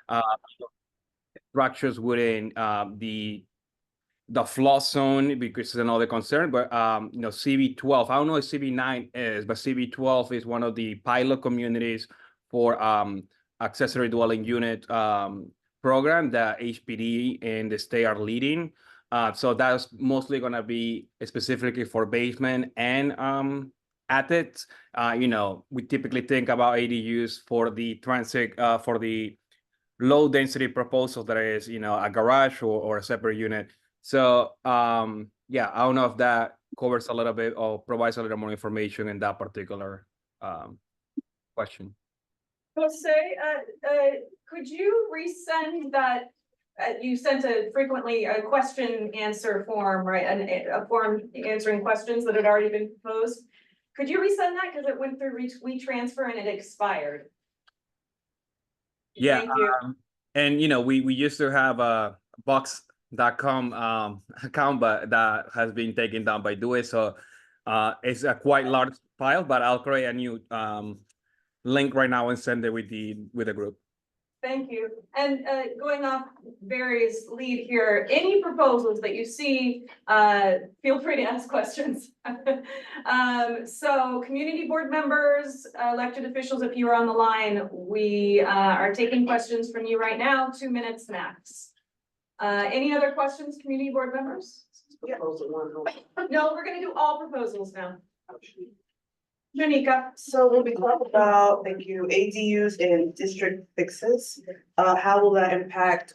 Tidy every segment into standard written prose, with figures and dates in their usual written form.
uh, structures within the flood zone, because it's another concern. But CB12, I don't know what CB9 is, but CB12 is one of the pilot communities for accessory dwelling unit program that HPD and the state are leading. So that's mostly going to be specifically for basement and attics. We typically think about ADUs for the transit, for the low density proposal that is, a garage or a separate unit. So yeah, I don't know if that covers a little bit or provides a little more information in that particular question. Jose, could you resend that? You sent frequently a question answer form, right? A form answering questions that had already been proposed. Could you resend that, because it went through WeTransfer and it expired? Yeah. Thank you. And we used to have a box.com account, but that has been taken down by Dewey. So it's a quite large file, but I'll create a new link right now and send it with the group. Thank you. And going off Barry's lead here, any proposals that you see, feel free to ask questions. So community board members, elected officials, if you are on the line, we are taking questions from you right now, 2 minutes max. Any other questions, community board members? Yeah. No, we're going to do all proposals now. Janika. So when we talk about, thank you, ADUs and district fixes, how will that impact?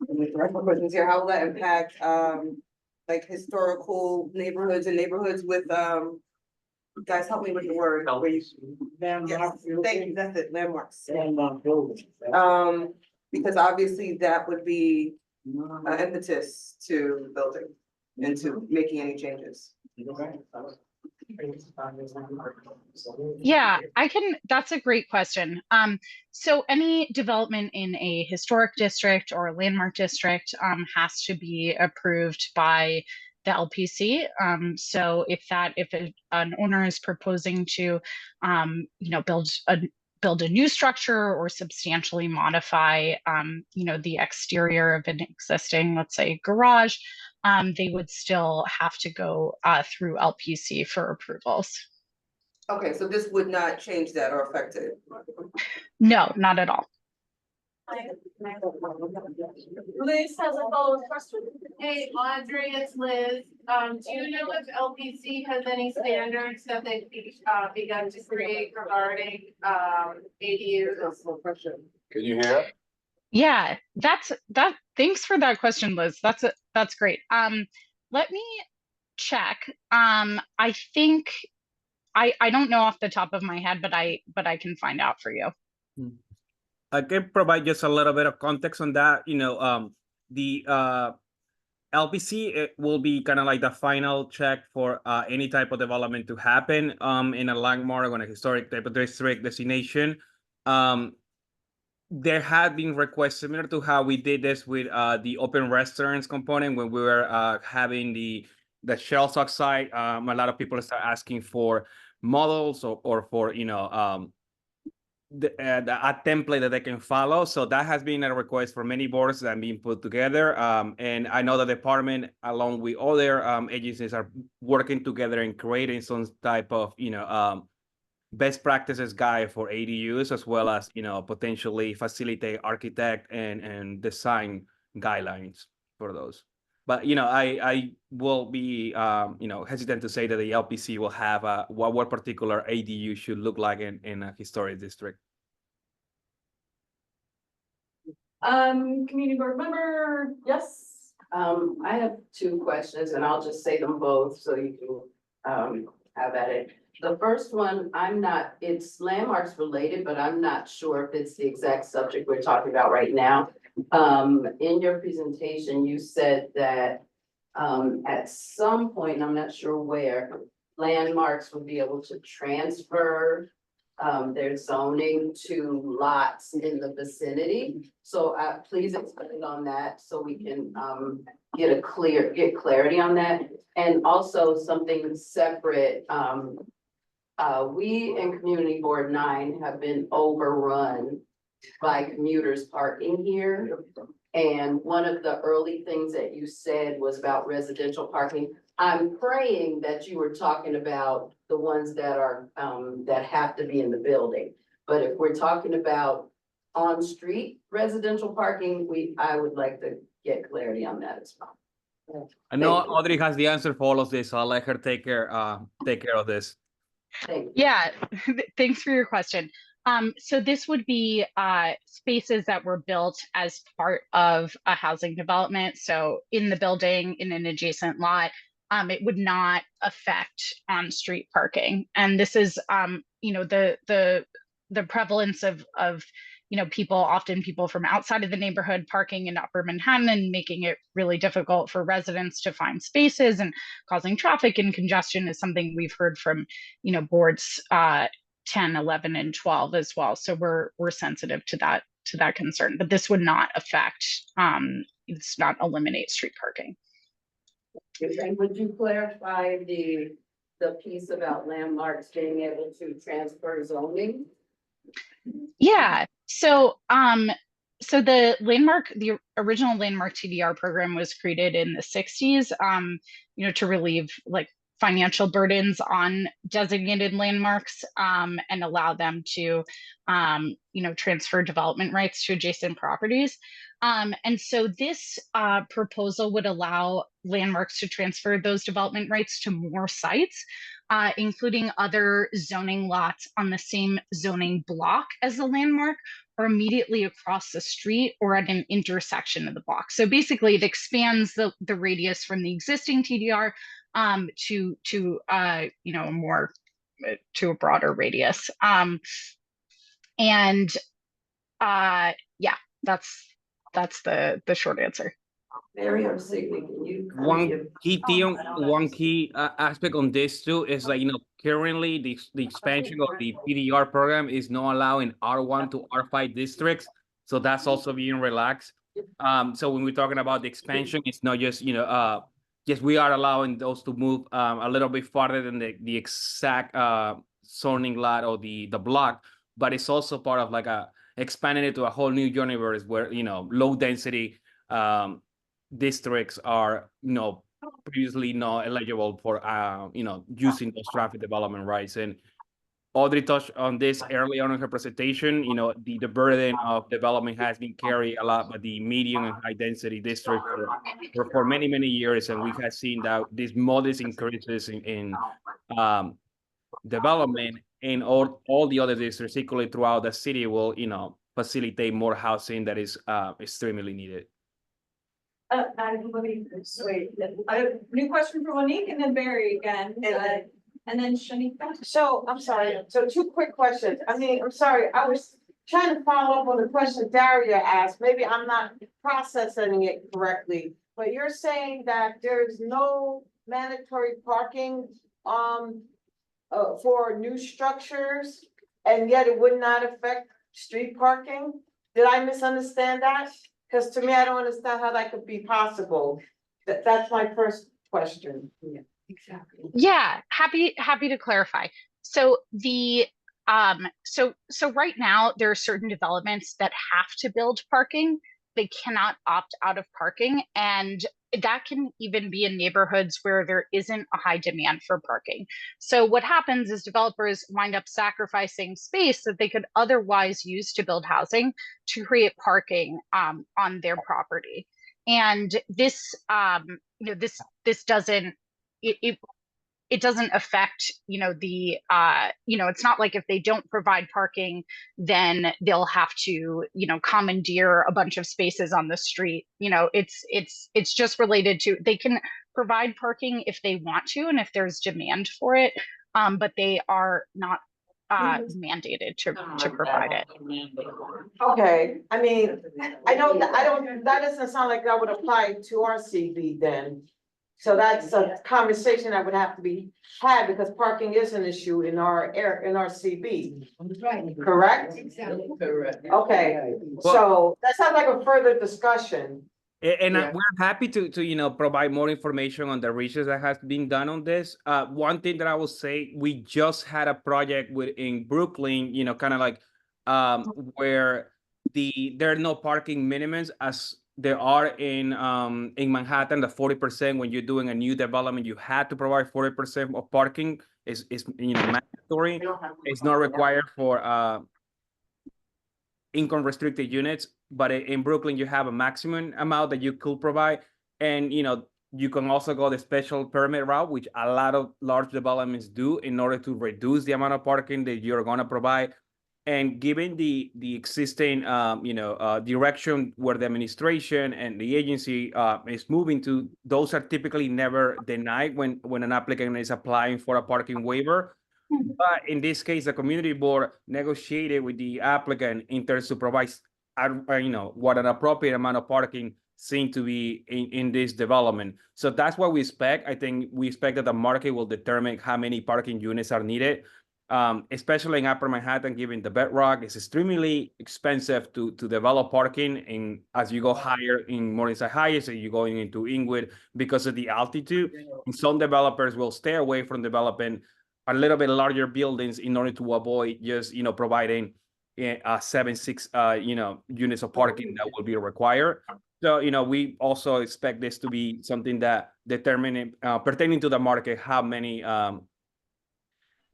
How will that impact like historical neighborhoods and neighborhoods with guys, help me with the word. Landmarks. Thank you, that's it, landmarks. Landmark buildings. Because obviously that would be an impetus to building and to making any changes. Yeah, that's a great question. So any development in a historic district or a landmark district has to be approved by the LPC. So if an owner is proposing to build a new structure or substantially modify the exterior of an existing, let's say, garage, they would still have to go through LPC for approvals. Okay, so this would not change that or affect it? No, not at all. Liz has a follow-up question. Hey, Audrey, it's Liz. Do you know if LPC has any standards that they've begun to create regarding ADUs? Can you hear? Yeah, thanks for that question, Liz. That's great. Let me check. I think I don't know off the top of my head, but I can find out for you. I can provide just a little bit of context on that. The LPC, it will be kind of like the final check for any type of development to happen in a landmark or a historic type of district designation. There had been requests similar to how we did this with the open restaurants component when we were having the shells outside. A lot of people start asking for models or for a template that they can follow. So that has been a request for many boards that are being put together. And I know the department, along with other agencies, are working together and creating some type of best practices guide for ADUs, as well as potentially facilitate architect and design guidelines for those. But I will be hesitant to say that the LPC will have what particular ADU should look like in a historic district. Community board member, yes. I have 2 questions, and I'll just say them both so you can have at it. The first one, it's landmarks related, but I'm not sure if it's the exact subject we're talking about right now. In your presentation, you said that at some point, I'm not sure where, landmarks would be able to transfer their zoning to lots in the vicinity. So please expand on that so we can get clarity on that. And also something separate, we in Community Board 9 have been overrun by commuters parking here. And one of the early things that you said was about residential parking. I'm praying that you were talking about the ones that are, that have to be in the building. But if we're talking about on-street residential parking, I would like to get clarity on that as well. I know Thank you. Audrey has the answer for all of this, so I'll let her take care of this. Thank you. Yeah, thanks for your question. So this would be spaces that were built as part of a housing development. So in the building, in an adjacent lot, it would not affect on-street parking. And this is, you know, the prevalence of you know, often people from outside of the neighborhood parking in Upper Manhattan and making it really difficult for residents to find spaces and causing traffic and congestion is something we've heard from, you know, boards 10, 11, and 12 as well. So we're sensitive to that concern, but this would not affect, it's not eliminate street parking. And would you clarify the piece about landmarks being able to transfer zoning? Yeah. So the original landmark TDR program was created in the 60s, you know, to relieve like financial burdens on designated landmarks, and allow them to, you know, transfer development rights to adjacent properties. And so this proposal would allow landmarks to transfer those development rights to more sites, including other zoning lots on the same zoning block as the landmark, or immediately across the street or at an intersection of the block. So basically it expands the radius from the existing TDR to you know, more to a broader radius. And yeah, that's the short answer. Mary, I'm Signy, can you? One key aspect on this too is, like, you know, currently the expansion of the PDR program is not allowing R1 to R5 districts, so that's also being relaxed. So when we're talking about the expansion, it's not just, you know, yes, we are allowing those to move a little bit farther than the exact zoning lot or the block, but it's also part of like expanding it to a whole new universe where, you know, low density districts are, you know, previously not eligible for, you know, using those traffic development rights. And Audrey touched on this early on in her presentation. You know, the burden of development has been carried a lot by the medium and high density district for many, many years. And we have seen that these modest increases in development in all the other districts equally throughout the city will, you know, facilitate more housing that is extremely needed. Wait, I have a new question for Monique and then Barry again, and then Shanika. So, I'm sorry, so two quick questions. I mean, I'm sorry, I was trying to follow up on the question Daria asked. Maybe I'm not processing it correctly. But you're saying that there's no mandatory parking, for new structures, and yet it would not affect street parking? Did I misunderstand that? Because to me, I don't understand how that could be possible. That's my first question. Yeah, exactly. Yeah, happy to clarify. So the so right now there are certain developments that have to build parking. They cannot opt out of parking, and that can even be in neighborhoods where there isn't a high demand for parking. So what happens is developers wind up sacrificing space that they could otherwise use to build housing to create parking on their property. And this, you know, this doesn't, it doesn't affect, you know, the, you know, it's not like if they don't provide parking, then they'll have to, you know, commandeer a bunch of spaces on the street. You know, it's just related to, they can provide parking if they want to, and if there's demand for it, but they are not mandated to provide it. Okay, I mean, I know that that doesn't sound like that would apply to our CB then. So that's a conversation that would have to be had, because parking is an issue in our CB, correct? Exactly. Correct. Okay, so that sounds like a further discussion. And Yeah. we're happy to, you know, provide more information on the research that has been done on this. One thing that I will say, we just had a project in Brooklyn, you know, kind of like where there are no parking minimums as there are in Manhattan. The 40% when you're doing a new development, you had to provide 40% of parking is mandatory. It's not required for income restricted units, but in Brooklyn you have a maximum amount that you could provide, and you can also go the special permit route, which a lot of large developments do in order to reduce the amount of parking that you're going to provide. And given the existing direction where the administration and the agency is moving to, those are typically never denied when an applicant is applying for a parking waiver. But in this case, the community board negotiated with the applicant in terms to provide, what an appropriate amount of parking seemed to be in this development. So that's what we expect. I think we expect that the market will determine how many parking units are needed. Especially in Upper Manhattan, given the bedrock, it's extremely expensive to develop parking. And as you go higher in Morningside Heights, and you're going into Inglewood because of the altitude, and some developers will stay away from developing a little bit larger buildings in order to avoid just providing 6 units of parking that will be required. So we also expect this to be something that determining pertaining to the market how many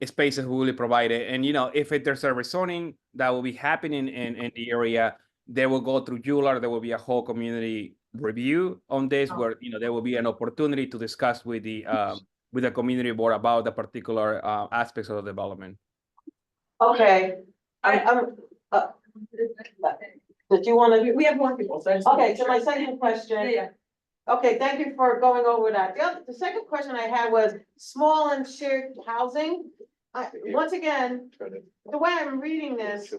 spaces will be provided. And if there's a rezoning that will be happening in the area, they will go through JULAR. There will be a whole community review on this, where there will be an opportunity to discuss with the community board about the particular aspects of the development. Okay, did you want to? We have more people, so. Okay, so my second question. Yeah. Okay, thank you for going over that. The second question I had was small and shared housing. Once again, the way I'm reading this,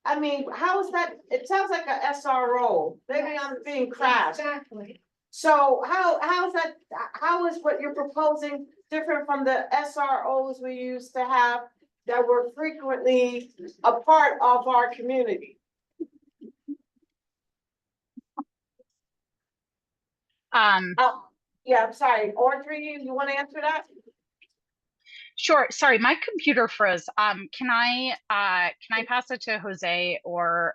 I mean, how is that? It sounds like a SRO. Maybe I'm being crass. Exactly. So how is that? How is what you're proposing different from the SROs we used to have that were frequently a part of our community? Yeah, I'm sorry. Audrey, you want to answer that? Sure. Sorry, my computer froze. Can I pass it to Jose or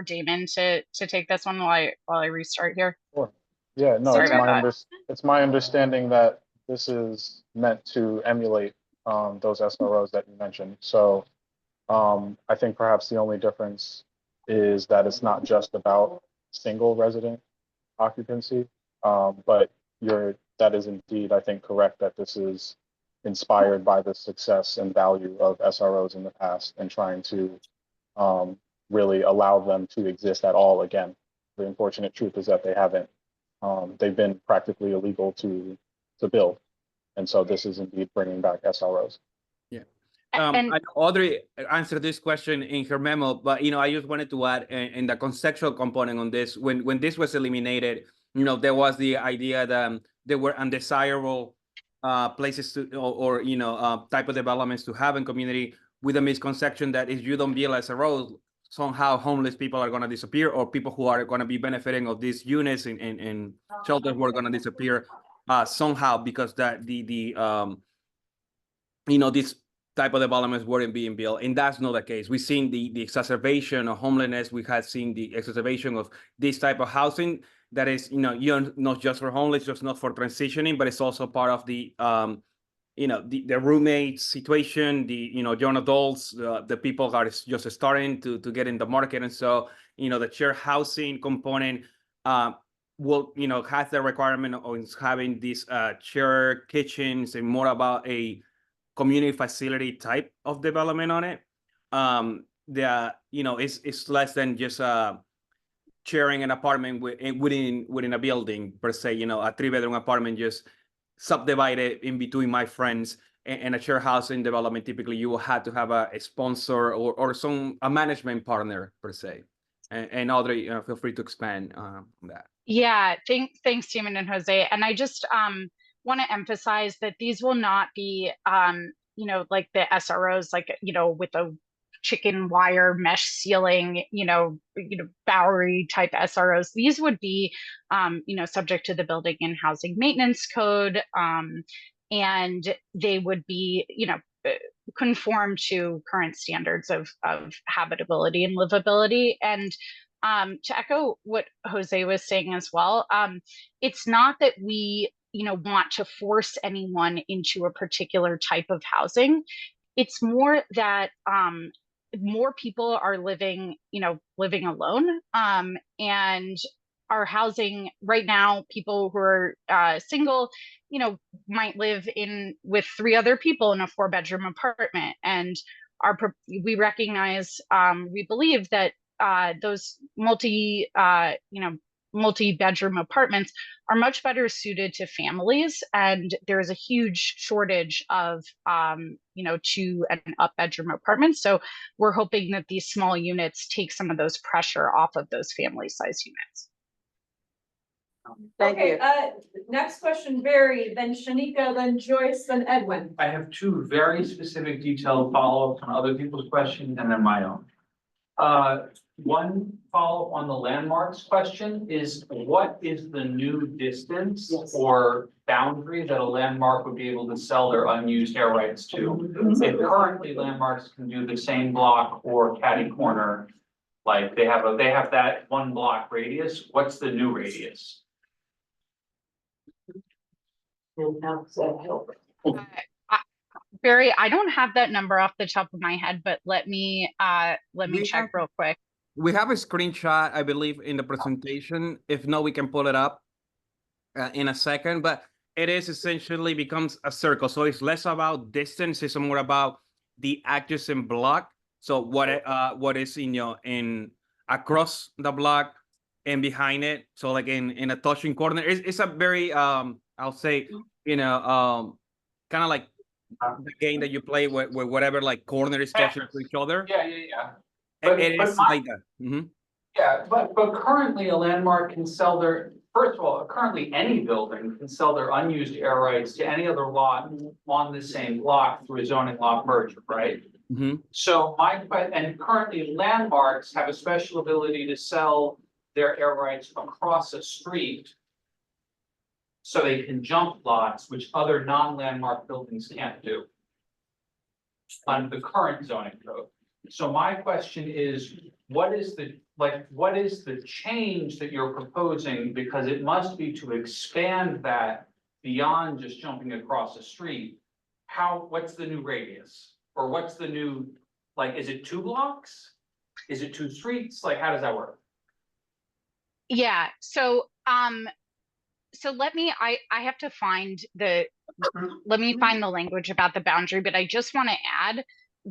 Damon to take this one while I restart here? Sure. Yeah, no, Sorry about that. It's my understanding that this is meant to emulate those SROs that you mentioned. So I think perhaps the only difference is that it's not just about single resident occupancy, but that is indeed, I think, correct that this is inspired by the success and value of SROs in the past and trying to really allow them to exist at all again. The unfortunate truth is that they haven't. They've been practically illegal to build. And so this is indeed bringing back SROs. Yeah. And Audrey answered this question in her memo, but I just wanted to add in the conceptual component on this. When this was eliminated, there was the idea that there were undesirable places to or type of developments to have in community, with a misconception that if you don't build as a road, somehow homeless people are going to disappear, or people who are going to be benefiting of these units and shelters were going to disappear somehow, because that these type of developments weren't being built. And that's not the case. We've seen the exacerbation of homelessness. We have seen the exacerbation of this type of housing that is, not just for homeless, just not for transitioning, but it's also part of the the roommate situation, the young adults, the people that are just starting to get in the market. And so the shared housing component will has the requirement of having these shared kitchens and more about a community facility type of development on it. It's less than just sharing an apartment within a building per se. A 3-bedroom apartment just subdivided in between my friends. And a shared housing development, typically you will have to have a sponsor or a management partner per se. And Audrey, feel free to expand on that. Yeah, thanks, Damon and Jose. And I just want to emphasize that these will not be like the SROs, like with a chicken wire mesh ceiling, Bowery type SROs. These would be subject to the Building and Housing Maintenance Code, and they would be conform to current standards of habitability and livability. And to echo what Jose was saying as well, it's not that we, want to force anyone into a particular type of housing. It's more that more people are living alone, and are housing right now people who are single, might live with 3 other people in a 4-bedroom apartment. And we recognize, we believe that those multi-bedroom apartments are much better suited to families, and there is a huge shortage of 2 and up bedroom apartments. So we're hoping that these small units take some of those pressure off of those family size units. Thank Okay, you. next question, Barry, then Shanika, then Joyce, then Edwin. I have 2 very specific detailed follow-ups on other people's questions and then my own. One follow-up on the landmarks question is, what is the new distance or boundary that a landmark would be able to sell their unused air rights to? If currently landmarks can do the same block or catty corner, like they have that 1 block radius, what's the new radius? Barry, I don't have that number off the top of my head, but let me We check have- real quick. We have a screenshot, I believe, in the presentation. If not, we can pull it up in a second, but it is essentially becomes a circle. So it's less about distance, it's more about the adjacent block. So what is in across the block and behind it. So like in a touching corner, it's a very I'll say kind of like the game that you play where whatever like corner is touching to each other. Yeah. It is like that. Yeah, but currently a landmark can sell first of all, currently any building can sell their unused air rights to any other lot on the same block through a zoning lot merger, right? So and currently landmarks have a special ability to sell their air rights across a street, so they can jump lots, which other non-landmark buildings can't do under the current zoning code. So my question is, what is the change that you're proposing? Because it must be to expand that beyond just jumping across the street. What's the new radius? Or what's the new, is it 2 blocks? Is it 2 streets? How does that work? Yeah, so let me, I have to find let me find the language about the boundary, but I just want to add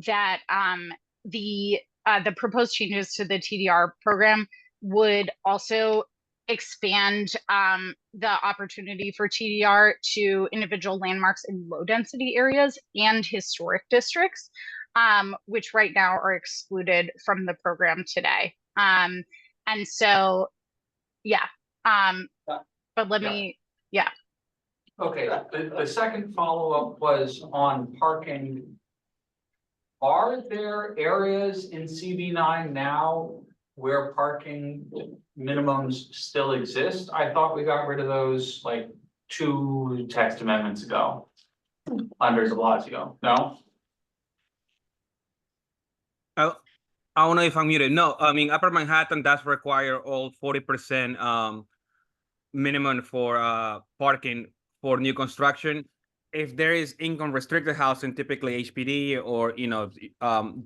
that the proposed changes to the TDR program would also expand the opportunity for TDR to individual landmarks in low density areas and historic districts, which right now are excluded from the program today. And so, yeah, but let me, yeah. Okay, the second follow-up was on parking. Are there areas in CB9 now where parking minimums still exist? I thought we got rid of those 2 text amendments ago, under de Blasio, no? I don't know if I'm muted. No, I mean, Upper Manhattan does require all 40% minimum for parking for new construction. If there is income restricted housing, typically HPD or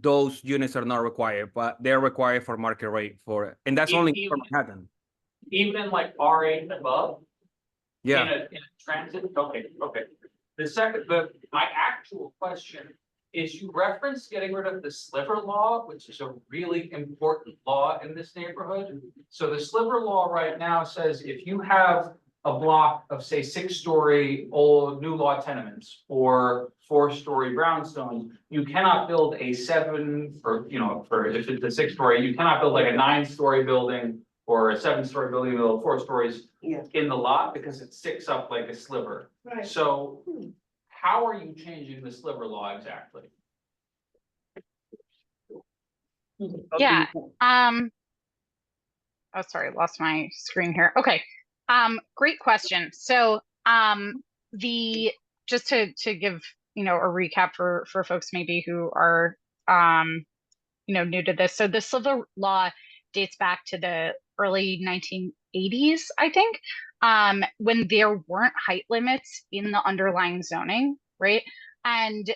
those units are not required, but they're required for market rate and that's only for Manhattan. Even in R8 and above? Yeah. In a transit? Okay. My actual question is, you referenced getting rid of the sliver law, which is a really important law in this neighborhood. So the sliver law right now says if you have a block of, say, 6-story old new law tenements or 4-story brownstones, you cannot build a 7 or if it's a 6-story, you cannot build a 9-story building or a 7-story building with 4 stories in the lot, because it sticks up like a sliver. Right. So how are you changing the sliver law exactly? Yeah. Oh, sorry, lost my screen here. Okay. Great question. So just to give a recap for folks maybe who are new to this. So the Silver Law dates back to the early 1980s, I think, when there weren't height limits in the underlying zoning, right? And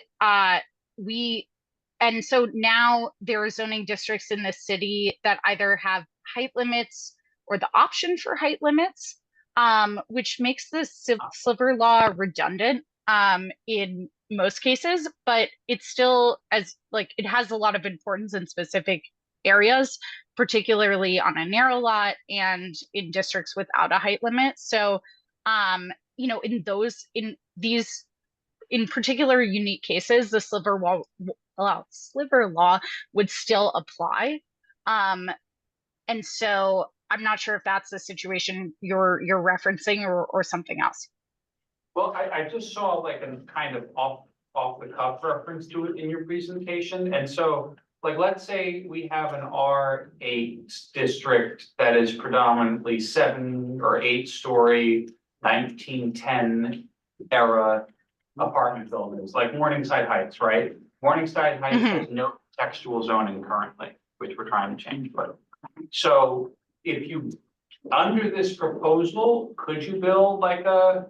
and so now there are zoning districts in the city that either have height limits or the option for height limits, which makes the Silver Law redundant in most cases, but it's still it has a lot of importance in specific areas, particularly on a narrow lot and in districts without a height limit. So, in particular unique cases, the Silver Law would still apply. And so I'm not sure if that's the situation you're referencing or something else. Well, I just saw like a kind of off the cuff reference to it in your presentation. And so, like, let's say we have an R8 district that is predominantly 7 or 8 story, 1910 era apartment buildings, like Morningside Heights, right? Morningside Heights has no textual zoning currently, which we're trying to change, but so if you, under this proposal, could you build like a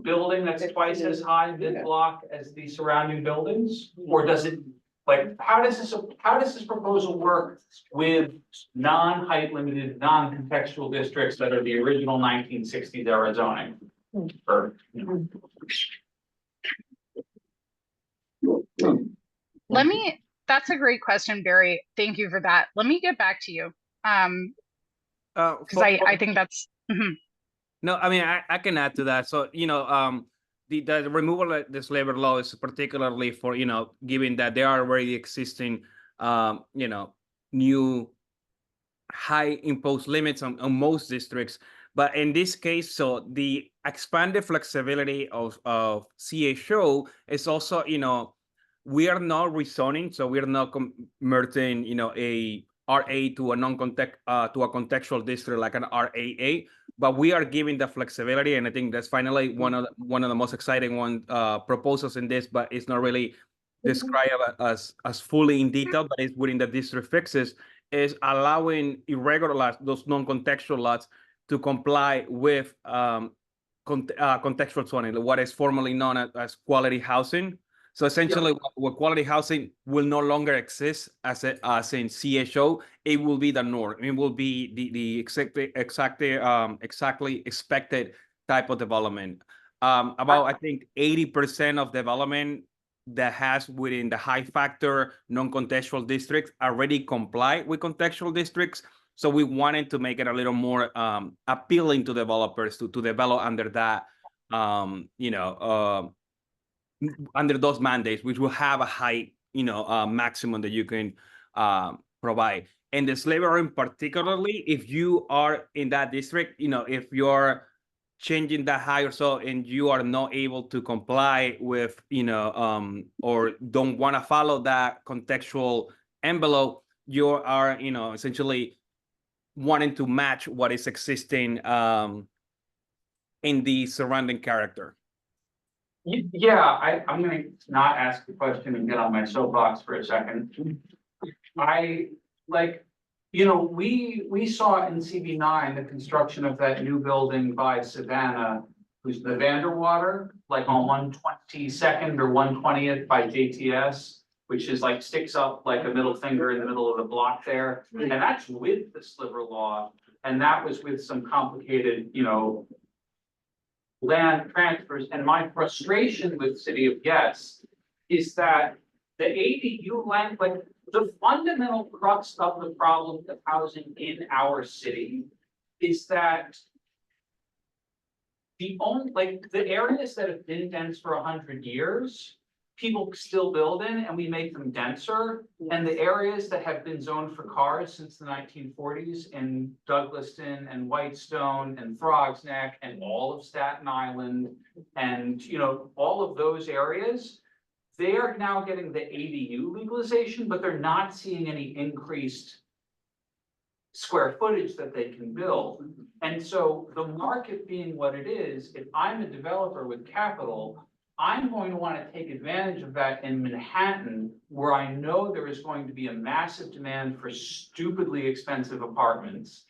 building that's twice as high mid-block as the surrounding buildings? Or does it, like, how does this proposal work with non-height limited, non-contextual districts that are the original 1960s era zoning? Or, That's a great question, Barry. Thank you for that. Let me get back to you. Because I think that's. No, I mean, I can add to that. So, the removal of this labor law is particularly for, given that there are already existing, new high imposed limits on most districts. But in this case, so the expanded flexibility of CHO is also, we are not rezoning, so we are not converting, a RA to a to a contextual district like an RAA, but we are giving the flexibility, and I think that's finally one of the most exciting proposals in this, but it's not really described as fully in detail, but it's within the district fixes, is allowing irregular lots, those non-contextual lots, to comply with contextual zoning, what is formerly known as quality housing. So essentially, what quality housing will no longer exist as in CHO, it will be the norm. It will be the exactly expected type of development. About I think 80% of development that has within the high factor non-contextual districts already comply with contextual districts. So we wanted to make it a little more appealing to developers to develop under that, under those mandates, which will have a high, maximum that you can provide. And the slavery, particularly, if you are in that district, if you're changing that high or so, and you are not able to comply with, or don't want to follow that contextual envelope, you are, essentially wanting to match what is existing in the surrounding character. Yeah, I'm gonna not ask the question and get on my soapbox for a second. We saw in MCB9 the construction of that new building by Savannah, who's the Vanderwater, like on 122nd or 120th by JTS, which is like sticks up like a middle finger in the middle of the block there. And that's with the sliver law. And that was with some complicated, land transfers. And my frustration with City of Yes is that the ADU land, like the fundamental crux of the problem of housing in our city is that the areas that have been dense for 100 years, people still build in and we make them denser. And the areas that have been zoned for cars since the 1940s in Douglaston and Whitestone and Throgs Neck and all of Staten Island and, all of those areas, they are now getting the ADU legalization, but they're not seeing any increased square footage that they can build. And so the market being what it is, if I'm a developer with capital, I'm going to want to take advantage of that in Manhattan, where I know there is going to be a massive demand for stupidly expensive apartments.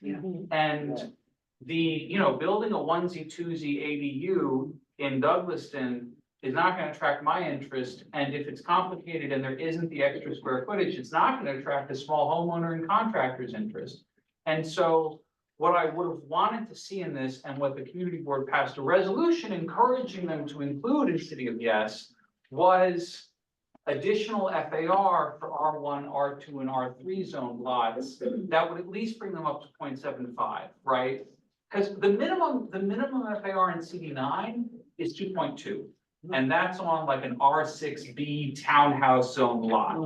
And building a onesie, twosie ADU in Douglaston is not going to attract my interest. And if it's complicated and there isn't the extra square footage, it's not going to attract a small homeowner and contractor's interest. And so what I would have wanted to see in this, and what the community board passed a resolution encouraging them to include in City of Yes, was additional FAR for R1, R2, and R3 zone lots that would at least bring them up to 0.75, right? Because the minimum FAR in CD9 is 2.2, and that's on like an R6B townhouse zone lot.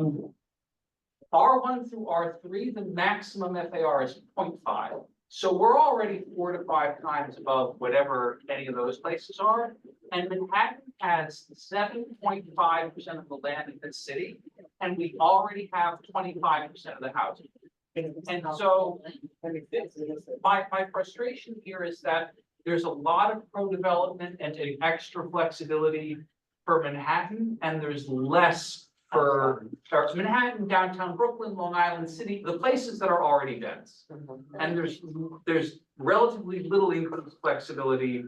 R1 through R3, the maximum FAR is 0.5. So we're already 4 to 5 times above whatever any of those places are. And Manhattan has 7.5% of the land in the city, and we already have 25% of the housing. And so my frustration here is that there's a lot of pro-development and extra flexibility for Manhattan, and there's less for Manhattan, downtown Brooklyn, Long Island City, the places that are already dense. And there's relatively little increased flexibility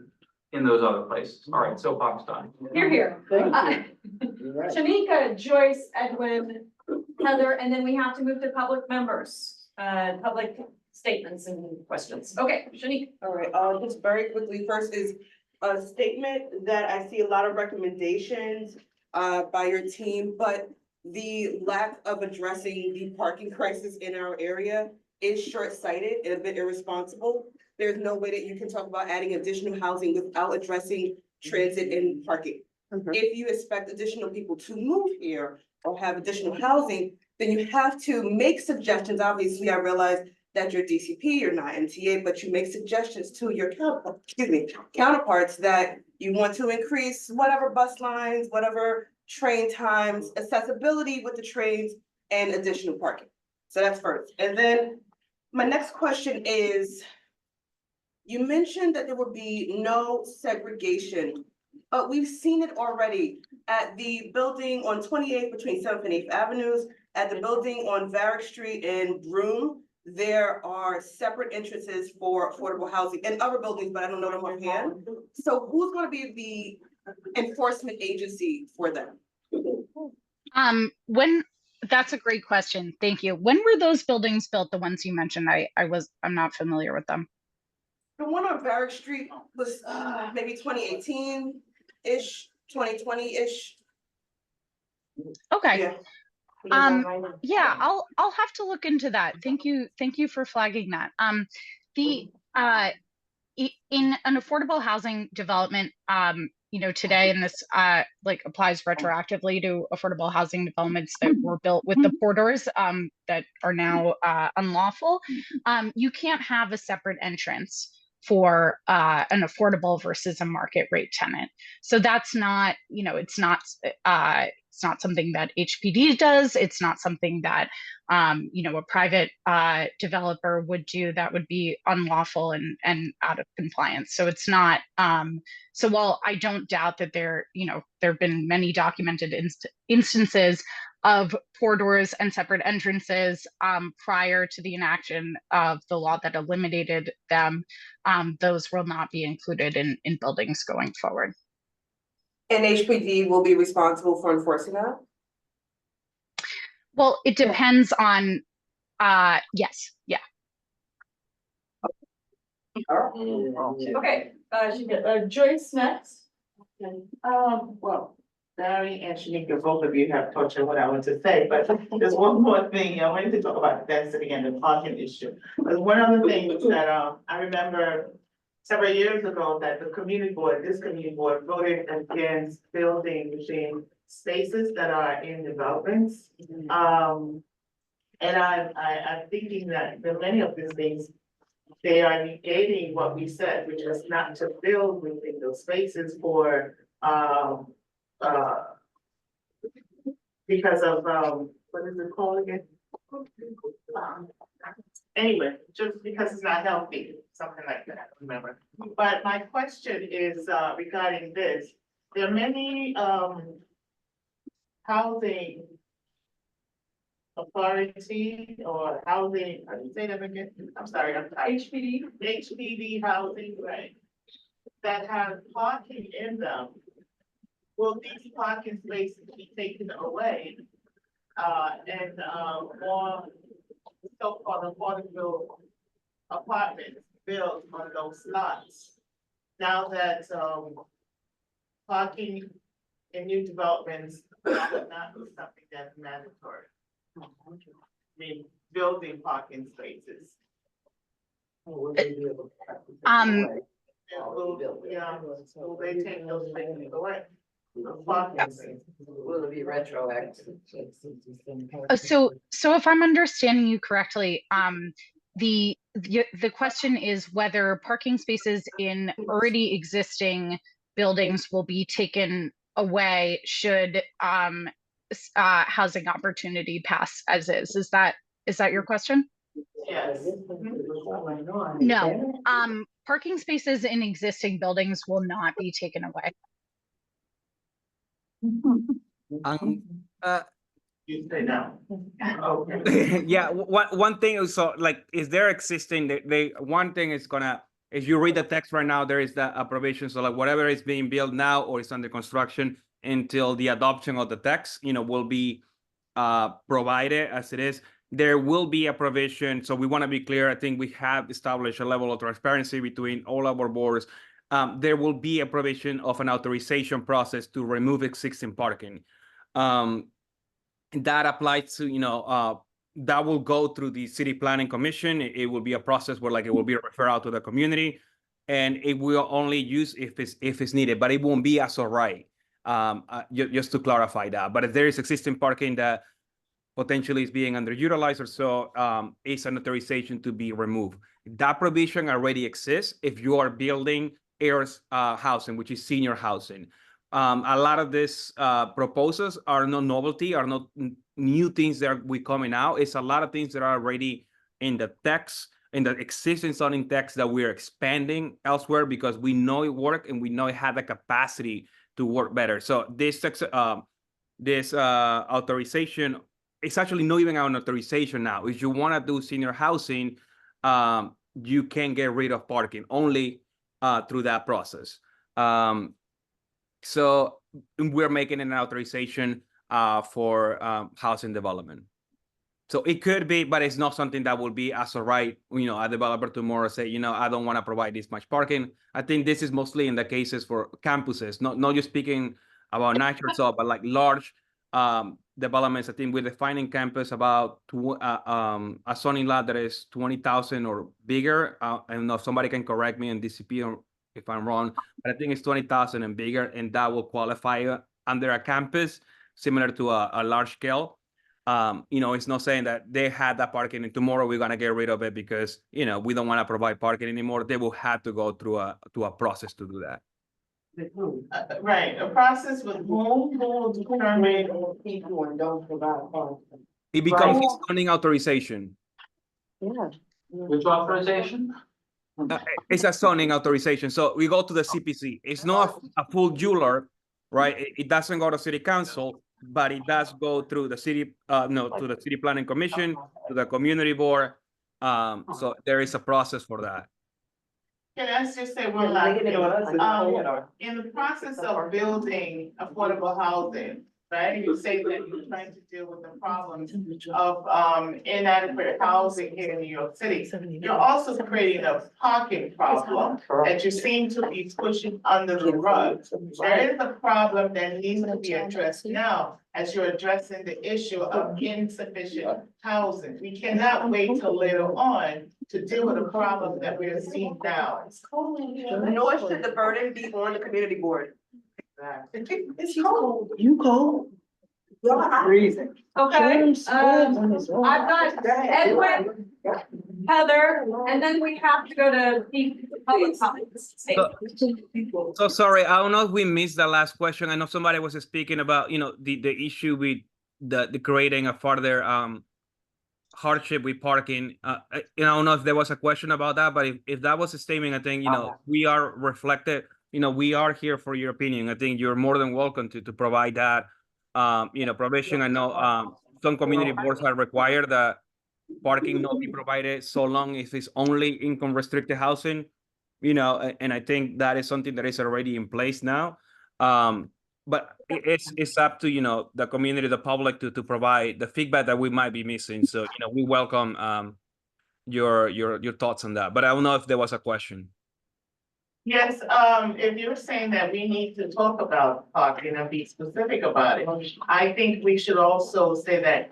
in those other places. All right, soapbox done. You're here. Shanika, Joyce, Edwin, Heather, and then we have to move to public members, public statements and questions. Okay, Shanika. All right, just very quickly, first is a statement that I see a lot of recommendations by your team, but the lack of addressing the parking crisis in our area is short-sighted and a bit irresponsible. There's no way that you can talk about adding additional housing without addressing transit and parking. If you expect additional people to move here or have additional housing, then you have to make suggestions. Obviously, I realize that you're DCP, you're not MTA, but you make suggestions to your counterparts that you want to increase whatever bus lines, whatever train times, accessibility with the trains, and additional parking. So that's first. And then my next question is, you mentioned that there would be no segregation, but we've seen it already at the building on 28th between 7th and 8th Avenues, at the building on Varick Street in Broome. There are separate entrances for affordable housing and other buildings, but I don't know them offhand. So who's going to be the enforcement agency for them? That's a great question. Thank you. When were those buildings built? The ones you mentioned, I'm not familiar with them. The one on Varick Street was maybe 2018-ish, 2020-ish. Okay. Yeah. Yeah, I'll have to look into that. Thank you for flagging that. In an affordable housing development, today, and this applies retroactively to affordable housing developments that were built with the corridors that are now unlawful. You can't have a separate entrance for an affordable versus a market rate tenant. So that's not, it's not something that HPD does. It's not something that, a private developer would do. That would be unlawful and out of compliance. So it's not, so while I don't doubt that there have been many documented instances of corridors and separate entrances prior to the enactment of the law that eliminated them, those will not be included in buildings going forward. And HPD will be responsible for enforcing that? Well, it depends on, yes, yeah. Okay, Joyce next. Well, Barry and Shanika, both of you have touched on what I want to say, but there's one more thing. I wanted to talk about density and the parking issue. There's one other thing that I remember several years ago that this community board voted against building within spaces that are in developments. And I'm thinking that many of these things, they are negating what we said, which was not to build within those spaces for because of what is it called again? Anyway, just because it's not healthy, something like that, I remember. But my question is regarding this. there are many, housing authority or housing, how do you say that again? I'm sorry, I'm tired. HPD housing, right? That have parking in them. Will these parking spaces be taken away? And more so-called affordable apartments built on those lots? Now that parking in new developments will not be something that's mandatory. I mean, building parking spaces. Um, Will they take those spaces away? Those parking spaces. Will it be retroactive? So if I'm understanding you correctly, the question is whether parking spaces in already existing buildings will be taken away should housing opportunity pass as is. Is that your question? Yes. No, parking spaces in existing buildings will not be taken away. You say no. Okay. Yeah, one thing is, so like, is there existing, they one thing is gonna, if you read the text right now, there is the approbation, so like whatever is being built now or is under construction until the adoption of the text, will be provided as it is. There will be a provision, so we want to be clear, I think we have established a level of transparency between all our boards. There will be a provision of an authorization process to remove existing parking. That applies to, that will go through the city planning commission. It will be a process where like it will be a referral to the community, and it will only use if it's needed, but it won't be as of right. Just to clarify that. But if there is existing parking that potentially is being underutilized or so, it's an authorization to be removed. That provision already exists if you are building heirs housing, which is senior housing. A lot of these proposals are not novelty, are not new things that are coming out. It's a lot of things that are already in the text, in the existing zoning text that we're expanding elsewhere because we know it works and we know it had the capacity to work better. So this authorization, it's actually not even an authorization now. If you want to do senior housing, you can get rid of parking only through that process. So we're making an authorization for housing development. So it could be, but it's not something that will be as a right, a developer tomorrow say, I don't want to provide this much parking. I think this is mostly in the cases for campuses, not just speaking about natural stuff, but like large developments. I think we're defining campus about a zoning lot that is 20,000 or bigger. I don't know if somebody can correct me in DCP or if I'm wrong, but I think it's 20,000 and bigger, and that will qualify under a campus similar to a large scale. It's not saying that they had that parking and tomorrow we're gonna get rid of it because we don't want to provide parking anymore. They will have to go through a process to do that. Right, a process with whom will determine People and don't provide parking. It becomes Right. a zoning authorization. Yeah. Which authorization? It's a zoning authorization. So we go to the CPC. It's not a full jeweler, right? It doesn't go to city council, but it does go through the city, to the city planning commission, to the community board. So there is a process for that. Can I just say one last thing? In the process of building affordable housing, right, you say that you're trying to deal with the problems of inadequate housing here in New York City. You're also creating a parking problem that you seem to be pushing under the rug. There is a problem that needs to be addressed now as you're addressing the issue of insufficient housing. We cannot wait till later on to deal with a problem that we're seeing now. Nor should the burden be on the community board. It's cold. You cold? Freezing. Okay, I've got Edwin, Heather, and then we have to go to public comments. So sorry, I don't know if we missed the last question. I know somebody was speaking about, the issue with the creating a further hardship with parking. I don't know if there was a question about that, but if that was a statement, I think, we are reflected we are here for your opinion. I think you're more than welcome to provide that, provision. I know, some community boards are required that parking not be provided so long if it's only income restricted housing, and I think that is something that is already in place now. But it's up to, the community, the public to provide the feedback that we might be missing. So, we welcome, your thoughts on that, but I don't know if there was a question. Yes, if you're saying that we need to talk about parking and be specific about it, I think we should also say that,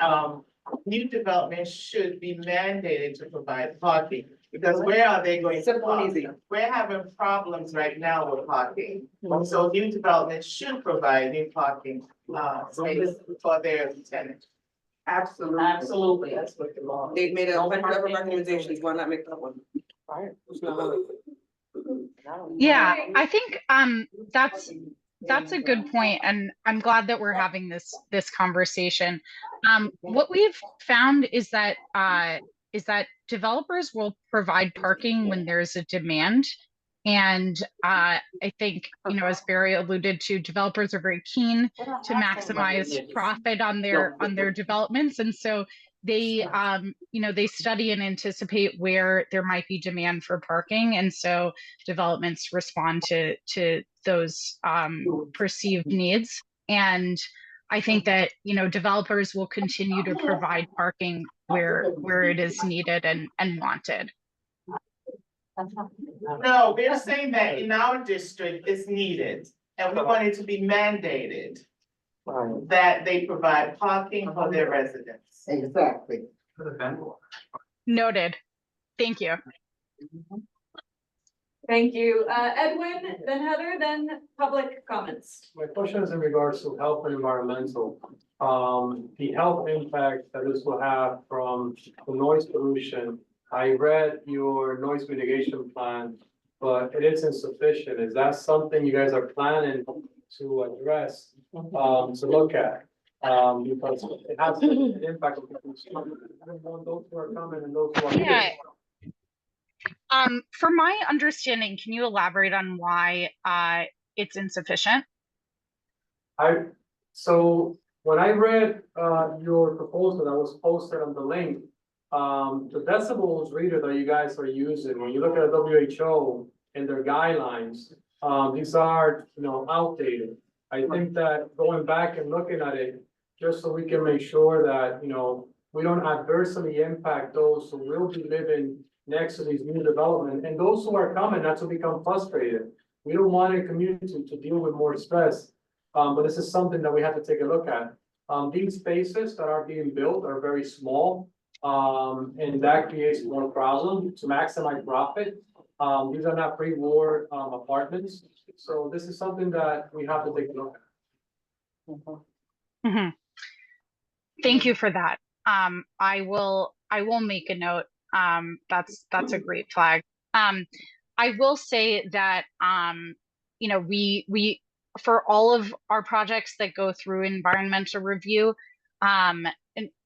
new developments should be mandated to provide parking. Because where are they going to Simple and park? easy. We're having problems right now with parking. So new developments should provide new parking, space for their tenants. Absolutely. Absolutely, that's what the law. They've made a bunch of other recommendations, why not make that one? Yeah, I think that's a good point, and I'm glad that we're having this conversation. What we've found is that developers will provide parking when there's a demand. And I think, as Barry alluded to, developers are very keen to maximize profit on their developments. And so they they study and anticipate where there might be demand for parking. And so developments respond to those perceived needs. And I think that, developers will continue to provide parking where it is needed and wanted. No, they're saying that in our district it's needed, and we want it to be mandated that they provide parking for their residents. Exactly. For the vendor. Noted. Thank you. Thank you. Edwin, then Heather, then public comments. My question is in regards to health and environmental. The health impact that this will have from the noise pollution. I read your noise mitigation plan, but it is insufficient. Is that something you guys are planning to address, to look at? Because it has an impact on people's, those who are coming and those who are. Yeah. From my understanding, can you elaborate on why it's insufficient? So when I read your proposal that was posted on the link, the decibels reader that you guys are using, when you look at WHO and their guidelines, these are, outdated. I think that going back and looking at it, just so we can make sure that, we don't adversely impact those who will be living next to these new development, and those who are coming not to become frustrated. We don't want a community to deal with more stress, but this is something that we have to take a look at. These spaces that are being built are very small, and that creates more problem to maximize profit. These are not pre-war apartments, so this is something that we have to take a look at. Mm-hmm. Thank you for that. I will make a note. That's a great flag. I will say that we for all of our projects that go through environmental review, and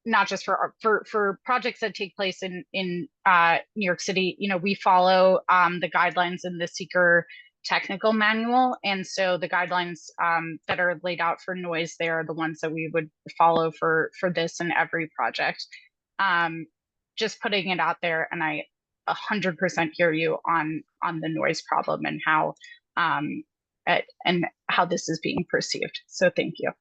not just for projects that take place in New York City, we follow the guidelines in the seeker technical manual, and so the guidelines that are laid out for noise there are the ones that we would follow for this and every project. Just putting it out there, and I 100% hear you on the noise problem and how this is being perceived. So thank you.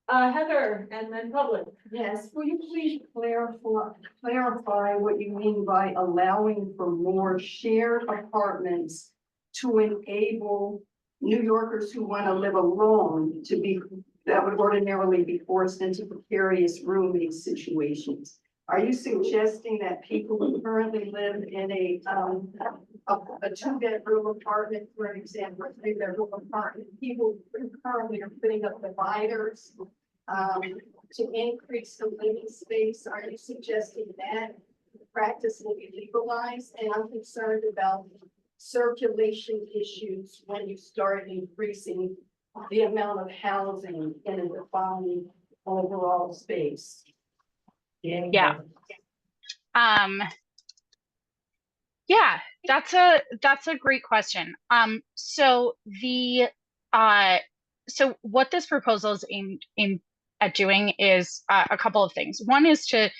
Heather, and then public. Yes, will you please clarify what you mean by allowing for more shared apartments to enable New Yorkers who want to live alone that would ordinarily be forced into precarious rooming situations? Are you suggesting that people who currently live in a 2-bedroom apartment, for example, a 3-bedroom apartment, people who currently are putting up dividers to increase the living space? Are you suggesting that practice will be legalized? And I'm concerned about circulation issues when you start increasing the amount of housing in a defined overall space. Yeah. Yeah, That's a great question. So so what this proposal is aimed at doing is a couple of things. One is to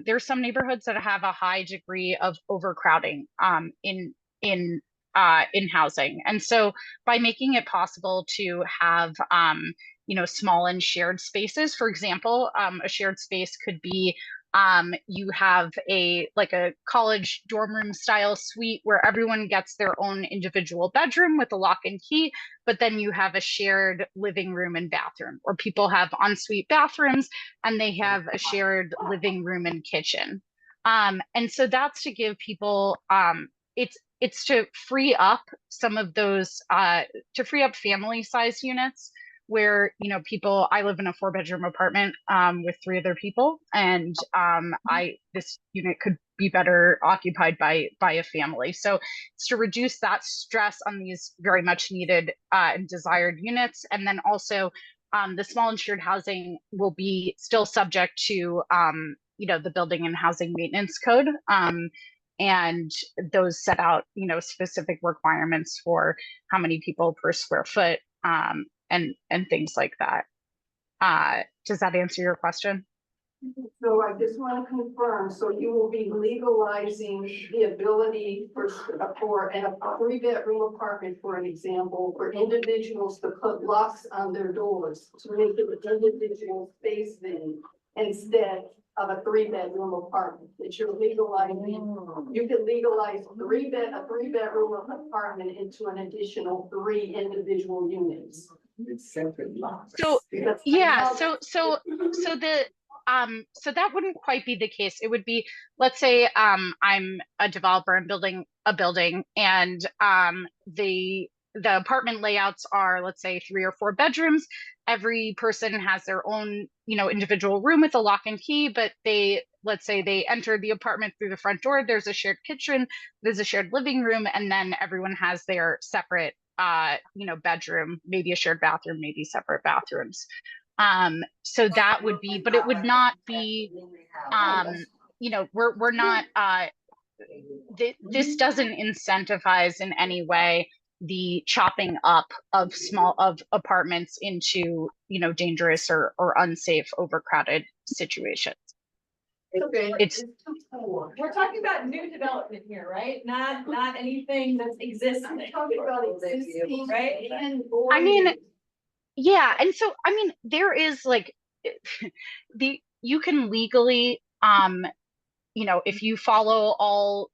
there's some neighborhoods that have a high degree of overcrowding in housing, and so by making it possible to have small and shared spaces, for example, a shared space could be you have a college dorm room style suite where everyone gets their own individual bedroom with a lock and key, but then you have a shared living room and bathroom, or people have ensuite bathrooms and they have a shared living room and kitchen. And so that's to give people it's to free up some of those to free up family size units where people. I live in a 4-bedroom apartment with 3 other people, and this unit could be better occupied by a family. So it's to reduce that stress on these very much needed and desired units, and then also the small and shared housing will be still subject to the building and housing maintenance code. And those set out specific requirements for how many people per square foot, and things like that. Does that answer your question? So I just want to confirm, so you will be legalizing the ability for a 3-bedroom apartment, for an example, for individuals to put locks on their doors to make it an individual space then, instead of a 3-bedroom apartment, that you're legalizing. You can legalize a 3-bedroom apartment into an additional 3 individual units. So yeah, so that wouldn't quite be the case. It would be, let's say I'm a developer, I'm building a building, and the apartment layouts are, let's say, 3 or 4 bedrooms. Every person has their own individual room with a lock and key, but let's say they enter the apartment through the front door. There's a shared kitchen, there's a shared living room, and then everyone has their separate bedroom, maybe a shared bathroom, maybe separate bathrooms. So that would be, but it would not be, we're not, this doesn't incentivize in any way the chopping up of apartments into, dangerous or unsafe, overcrowded situations. Okay. It's We're talking about new development here, right? Not anything that's existing. I'm talking about existing, right? And I mean, yeah, and so there is you can legally if you follow all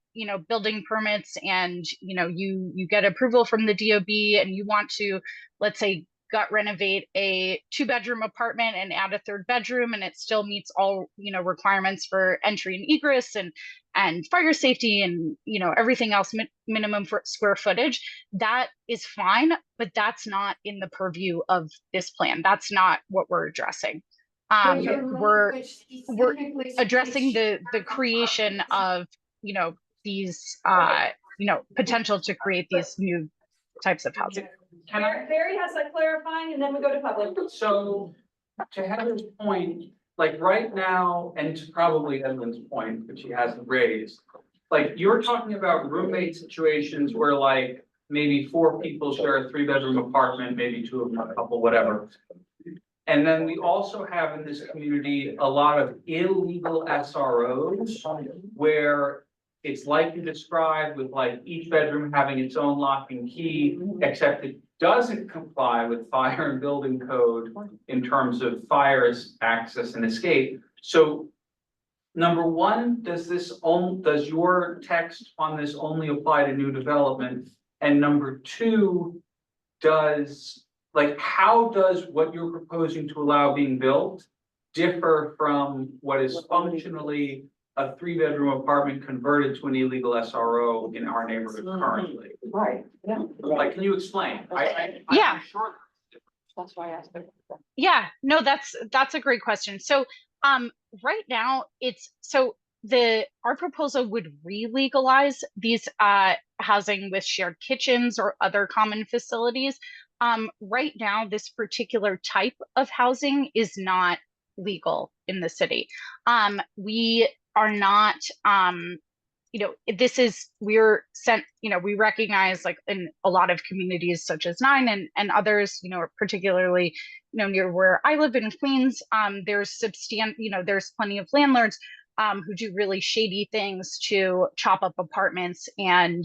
building permits, and you get approval from the DOB, and you want to, let's say, gut renovate a 2-bedroom apartment and add a 3rd bedroom, and it still meets all requirements for entry and egress and fire safety and everything else, minimum for square footage, that is fine, but that's not in the purview of this plan. That's not what we're addressing. We're addressing the creation of these potential to create these new types of housing. Barry has a clarifying, and then we go to public. So to Heather's point, like right now, and to probably Edwin's point, which he hasn't raised, like you're talking about roommate situations where like maybe 4 people share a 3-bedroom apartment, maybe 2 of them, a couple, whatever. And then we also have in this community a lot of illegal SROs where it's like you described, with like each bedroom having its own lock and key, except it doesn't comply with fire and building code in terms of fire access and escape. So number one, does your text on this only apply to new development? And number 2, how does what you're proposing to allow being built differ from what is functionally a 3-bedroom apartment converted to an illegal SRO in our neighborhood currently? Right, yeah. Like, can you explain? Yeah. I'm sure. That's why I asked it. Yeah, no, that's a great question. So right now our proposal would re-legalize these housing with shared kitchens or other common facilities. Right now, this particular type of housing is not legal in the city. We are not we recognize like in a lot of communities such as 9 and others, particularly, near where I live in Queens, there's there's plenty of landlords who do really shady things to chop up apartments and,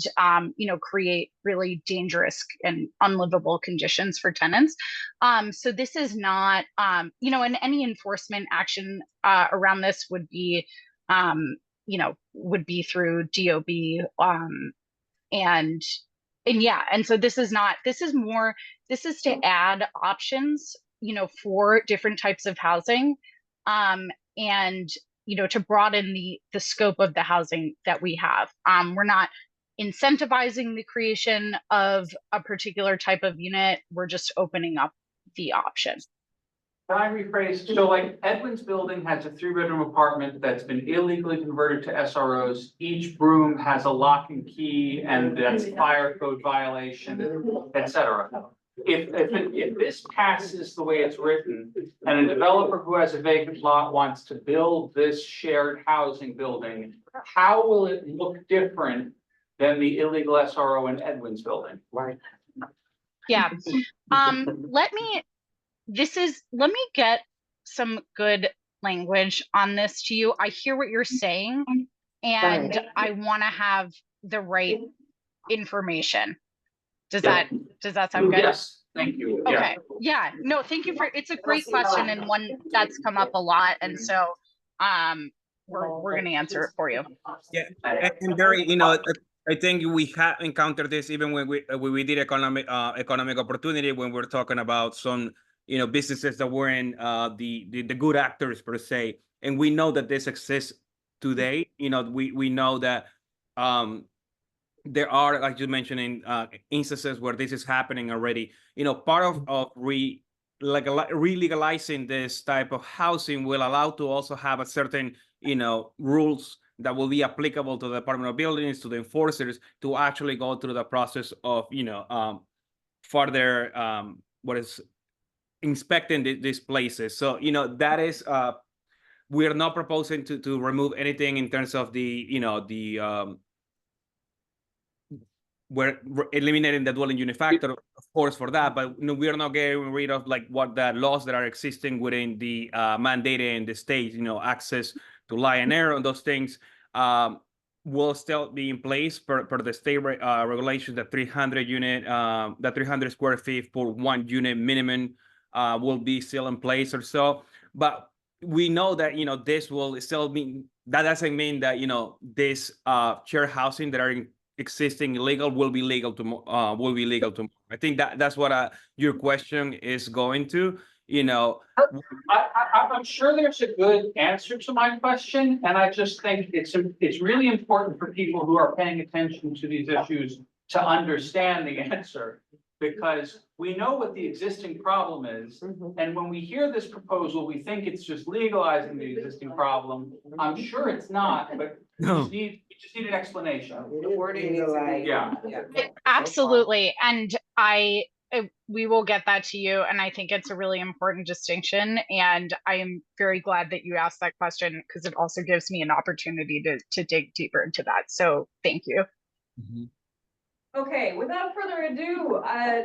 create really dangerous and unlivable conditions for tenants. So this is not, and any enforcement action around this would be, through DOB. And yeah, and so this is to add options, for different types of housing. And to broaden the scope of the housing that we have. We're not incentivizing the creation of a particular type of unit. We're just opening up the option. Can I rephrase? So like Edwin's building has a 3-bedroom apartment that's been illegally converted to SROs. Each room has a lock and key, and that's a fire code violation, et cetera. If this passes the way it's written, and a developer who has a vacant lot wants to build this shared housing building, how will it look different than the illegal SRO in Edwin's building? Right. Yeah. Let me get some good language on this to you. I hear what you're saying, and I want to have the right information. Does that sound good? Yes, thank you. Okay. Yeah. No, thank you it's a great question and one that's come up a lot. And so we're gonna answer it for you. Yeah, and Gary, I think we have encountered this even when we did economic opportunity, when we're talking about some businesses that were in the good actors per se, and we know that this exists today. We know that there are, like you mentioned, instances where this is happening already. Part of re-legalizing this type of housing will allow to also have a certain, rules that will be applicable to the Department of Buildings, to the enforcers, to actually go through the process of, further, inspecting these places. So, that is, we are not proposing to remove anything in terms of we're eliminating the dwelling unit factor, of course, for that, but we are not getting rid of like what the laws that are existing within the mandated in the state, access to light and air and those things will still be in place per the state regulations. The 300 square feet for 1 unit minimum will be still in place or so. But we know that, this will still mean, that doesn't mean that, this shared housing that are existing illegal will be legal to I think that's what your question is going to. I'm sure there's a good answer to my question, and I just think it's really important for people who are paying attention to these issues to understand the answer, because we know what the existing problem is, and when we hear this proposal, we think it's just legalizing the existing problem. I'm sure it's not, but we just need an explanation. The wording needs to be. Yeah. Absolutely. And we will get that to you. And I think it's a really important distinction. And I am very glad that you asked that question, because it also gives me an opportunity to dig deeper into that. So thank you. Okay, without further ado,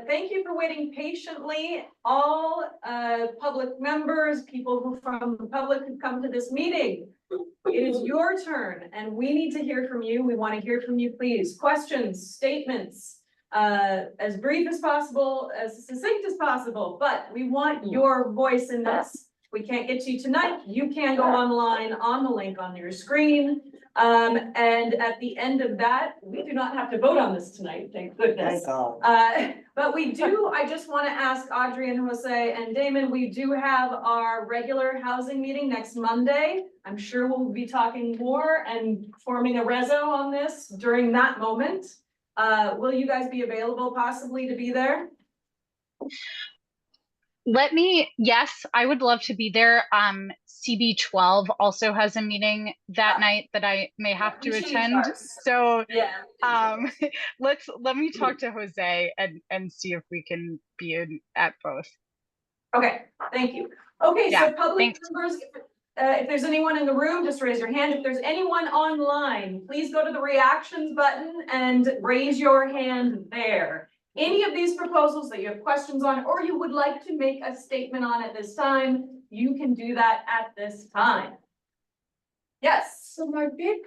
thank you for waiting patiently. All public members, people who from the public who come to this meeting, it is your turn and we need to hear from you. We want to hear from you, please. Questions, statements, as brief as possible, as succinct as possible, but we want your voice in this. We can't get to you tonight. You can go online on the link on your screen. And at the end of that, we do not have to vote on this tonight, thank goodness. Thank God. But we do, I just want to ask Audrey and Jose and Damon, we do have our regular housing meeting next Monday. I'm sure we'll be talking more and forming a reso on this during that moment. Will you guys be available possibly to be there? Yes, I would love to be there. CB12 also has a meeting that night that I may have to attend. So let me talk to Jose and see if we can be in at both. Okay, thank you. Okay, Yeah, so public thanks. members, if there's anyone in the room, just raise your hand. If there's anyone online, please go to the reactions button and raise your hand there. Any of these proposals that you have questions on, or you would like to make a statement on at this time, you can do that at this time. Yes. So my big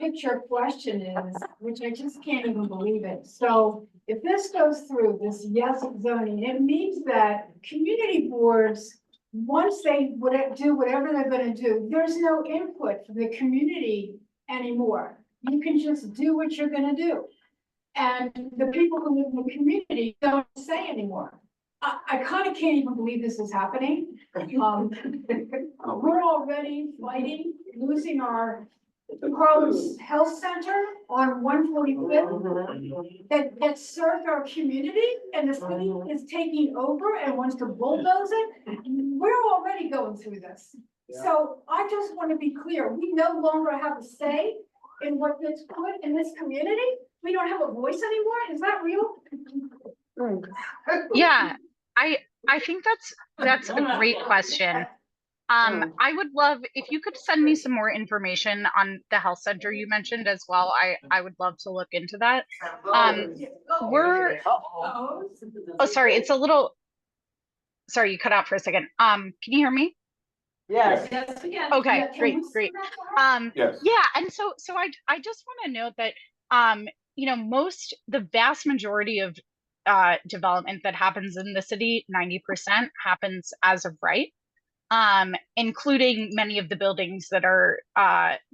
picture question is, which I just can't even believe it. So if this goes through, this yes zoning, it means that community boards, once they would do whatever they're gonna do, there's no input from the community anymore. You can just do what you're gonna do. And the people who live in the community don't say anymore. I kind of can't even believe this is happening. We're already fighting, losing our Carlos Health Center on 145th that served our community, and the city is taking over and wants to bulldoze it. We're already going through this. So I just want to be clear, we no longer have a say in what gets put in this community. We don't have a voice anymore. Is that real? Yeah, I think that's a great question. I would love if you could send me some more information on the health center you mentioned as well. I would love to look into that. Sorry, it's a little, sorry, you cut out for a second. Can you hear me? Yes. Yes, again. Okay, great. Yes. Yeah, and so I just want to note that you know, the vast majority of development that happens in the city, 90% happens as of right, including many of the buildings that are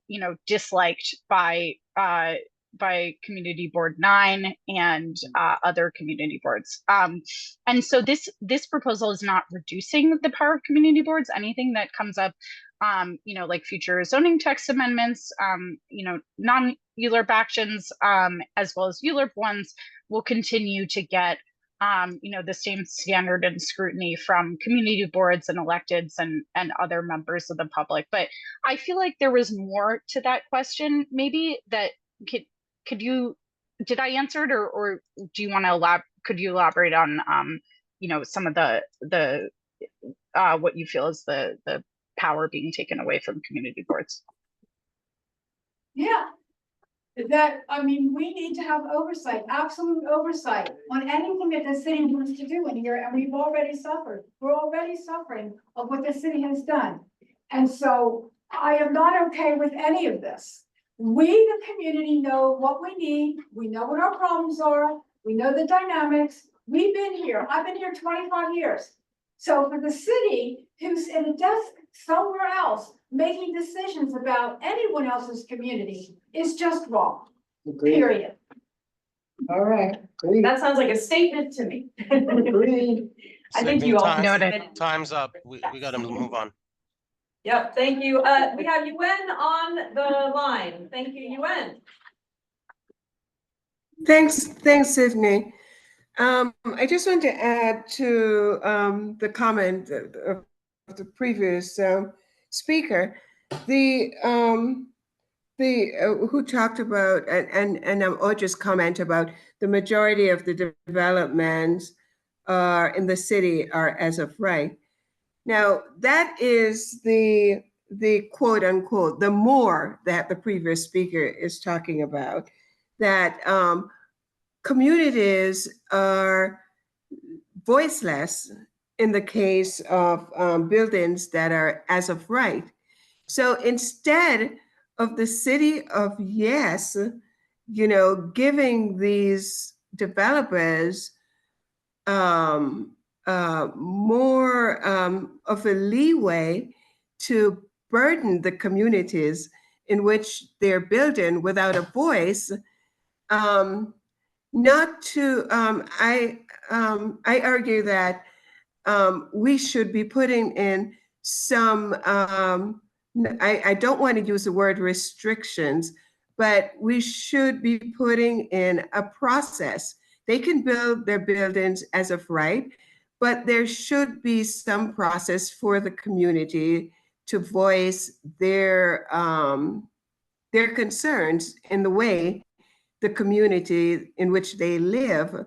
you know, disliked by Community Board 9 and other community boards. And so this proposal is not reducing the power of community boards. Anything that comes up, you know, like future zoning text amendments, you know, non-ULURP actions, as well as ULURP ones, will continue to get you know, the same standard and scrutiny from community boards and electeds and other members of the public. But I feel like there was more to that question. Maybe that did I answer it, or do you want to could you elaborate on you know, some of the what you feel is the power being taken away from community boards? Yeah. That, I mean, we need to have oversight, absolute oversight on anything that the city wants to do in here, and we've already suffered. We're already suffering of what the city has done. And so I am not okay with any of this. We, the community, know what we need. We know what our problems are. We know the dynamics. We've been here. I've been here 25 years. So for the city, who's in a desk somewhere else, making decisions about anyone else's community is just wrong, period. All right. Agreed. That sounds like a statement to me. Agreed. I think you all. Time's up. We gotta move on. Yep, thank you. We have Yuen on the line. Thank you, Yuen. Thanks, Sydney. I just want to add to the comment of the previous speaker, who talked about and I'll just comment about the majority of the developments in the city are as of right. Now that is the quote unquote the more that the previous speaker is talking about, that communities are voiceless in the case of buildings that are as of right. So instead of the city of yes, you know, giving these developers more of a leeway to burden the communities in which they're building without a voice, not to, I argue that we should be putting in some, I don't want to use the word restrictions, but we should be putting in a process. They can build their buildings as of right, but there should be some process for the community to voice their concerns in the way the community in which they live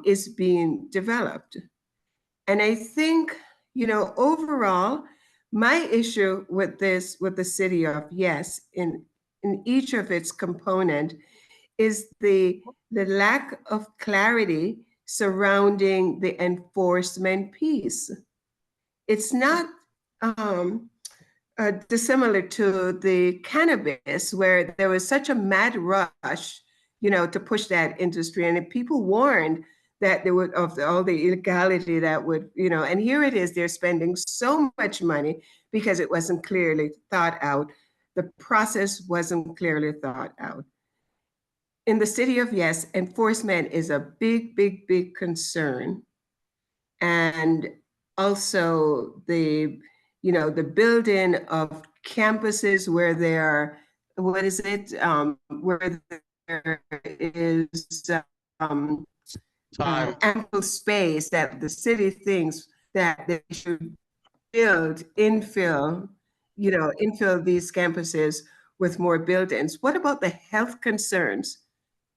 is being developed. And I think, you know, overall, My issue with this, with the city of yes, in each of its component, is the lack of clarity surrounding the enforcement piece. It's not dissimilar to the cannabis, where there was such a mad rush, to push that industry, and if people warned that there would of all the illegality that would, and here it is, they're spending so much money because it wasn't clearly thought out. The process wasn't clearly thought out. In the city of yes, enforcement is a big, big, big concern. And also the building of campuses where there are, what is it, where there is ample space that the city thinks that they should build, infill these campuses with more buildings. What about the health concerns?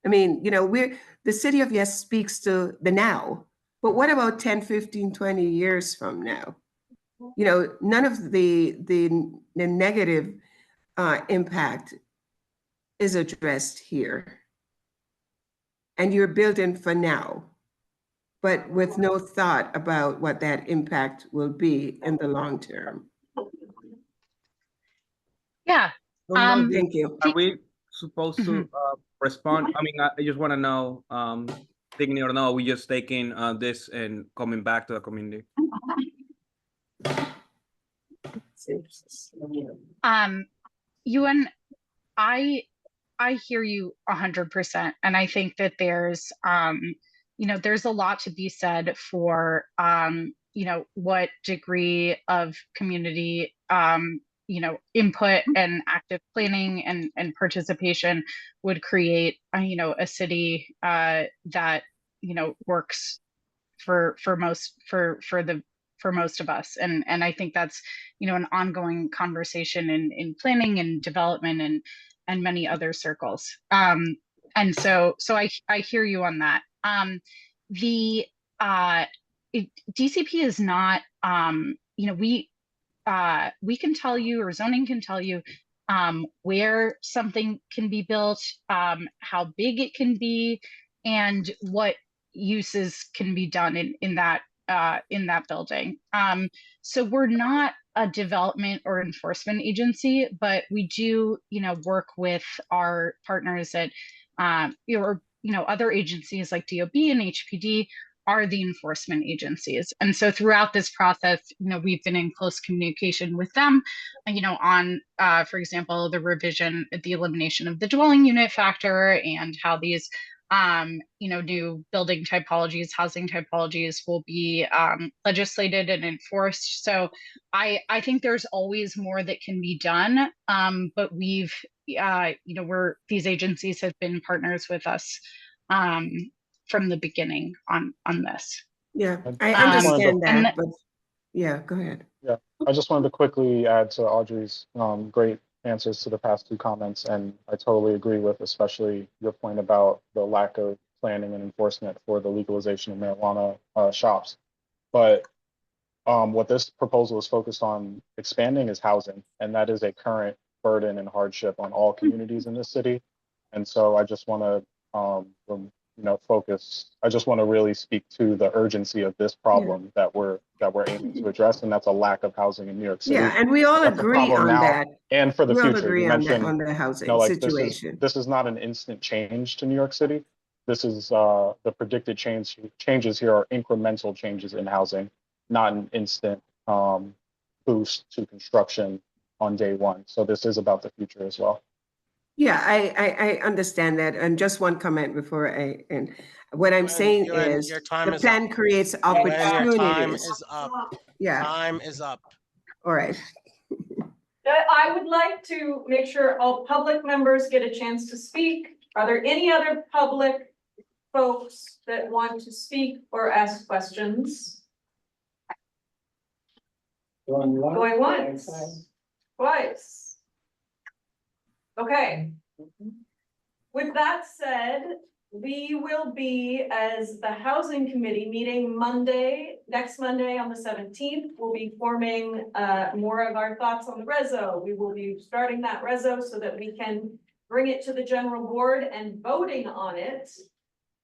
I mean, the city of yes speaks to the now, but what about 10, 15, 20 years from now? None of the negative impact is addressed here. And you're building for now, but with no thought about what that impact will be in the long term. Yeah. Thank you. Are we supposed to respond? I mean, I just want to know, taking it or no, we just taking this and coming back to the community. Ewan, I hear you 100%, and I think that there's there's a lot to be said for what degree of community input and active planning and participation would create a city that works for most of us, and I think that's an ongoing conversation in planning and development and many other circles. And so I hear you on that. The DCP is not we can tell you, or zoning can tell you, where something can be built, how big it can be, and what uses can be done in that building. So we're not a development or enforcement agency, but we do, work with our partners at, other agencies like DOB and HPD are the enforcement agencies. And so throughout this process, we've been in close communication with them, on, for example, the revision, the elimination of the dwelling unit factor, and how these new building typologies, housing typologies will be legislated and enforced. So I think there's always more that can be done, but we've, these agencies have been partners with us from the beginning on this. Yeah, I understand that, but yeah, go ahead. Yeah, I just wanted to quickly add to Audrey's great answers to the past two comments, and I totally agree with especially your point about the lack of planning and enforcement for the legalization of marijuana shops. But what this proposal is focused on expanding is housing, and that is a current burden and hardship on all communities in this city. And so I just want to focus. I just want to really speak to the urgency of this problem that we're aiming to address, and that's a lack of housing in New York City. Yeah, and we all agree on that. And for the future, agree you mentioned on the housing situation. This is not an instant change to New York City. This is the predicted changes here are incremental changes in housing, not an instant boost to construction on day one. So this is about the future as well. Yeah, I understand that. And just one comment before and what I'm saying is the plan creates opportunities. Your time is up. Yeah. Time is up. All right. I would like to make sure all public members get a chance to speak. Are there any other public folks that want to speak or ask questions? Going once, twice. Okay. With that said, we will be, as the housing committee, meeting next Monday on the 17th. We'll be forming more of our thoughts on the reso. We will be starting that reso so that we can bring it to the general board and voting on it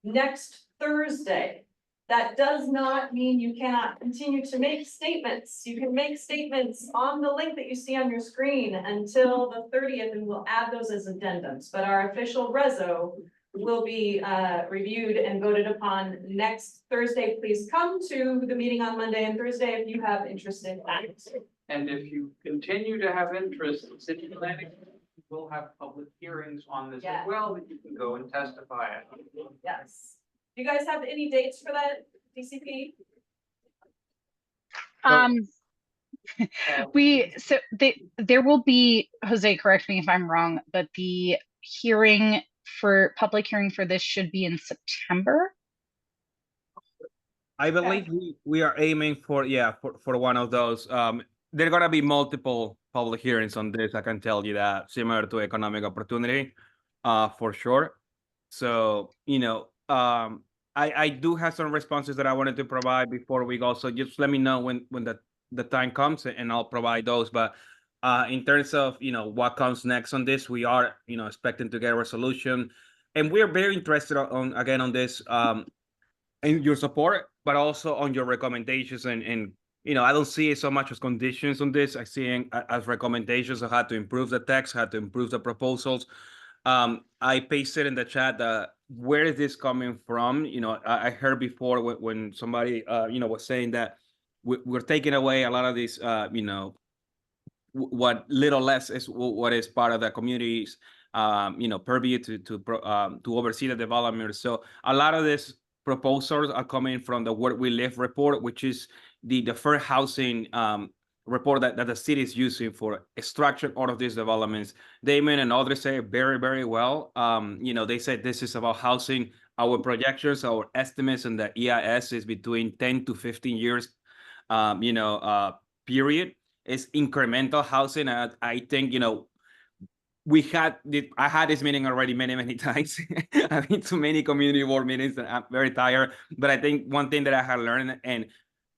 next Thursday. That does not mean you cannot continue to make statements. You can make statements on the link that you see on your screen until the 30th, and we'll add those as addendums. But our official reso will be reviewed and voted upon next Thursday. Please come to the meeting on Monday and Thursday if you have interest in that. And if you continue to have interest, city planning will have public hearings on this Yeah. as well, that you can go and testify at. Yes. Do you guys have any dates for that, DCP? There will be, Jose, correct me if I'm wrong, but the public hearing for this should be in September. I believe we are aiming for one of those. There are gonna be multiple public hearings on this. I can tell you that, similar to economic opportunity, for sure. So I do have some responses that I wanted to provide before we go. So just let me know when the time comes, and I'll provide those. But in terms of what comes next on this, we are expecting to get a resolution, and we are very interested on this. And your support, but also on your recommendations. And I don't see it so much as conditions on this. I see it as recommendations of how to improve the text, how to improve the proposals. I pasted in the chat where is this coming from? I heard before when somebody was saying that we're taking away a lot of these what little less is what is part of the community's purview to oversee the development. So a lot of these proposals are coming from the Where We Live report, which is the fair housing report that the city is using for structuring all of these developments. Damon and others say very, very well. They said this is about housing. Our projections, our estimates, and the EIS is between 10 to 15 years, period. It's incremental housing. I think, I had this meeting already many times. I've been to many community board meetings and I'm very tired. But I think one thing that I have learned, and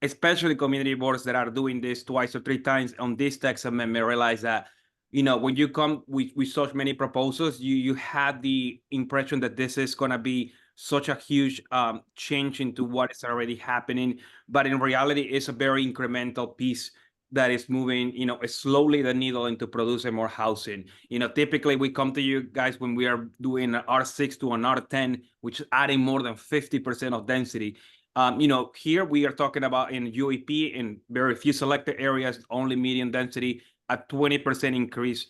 especially community boards that are doing this twice or three times on this text amendment, realize that, when you come with such many proposals, you had the impression that this is going to be such a huge change into what is already happening. But in reality, it's a very incremental piece that is moving, slowly the needle into producing more housing. Typically we come to you guys when we are doing an R6 to an R10, which is adding more than 50% of density. Here we are talking about in UEP, in very few selected areas, only medium density, a 20% increase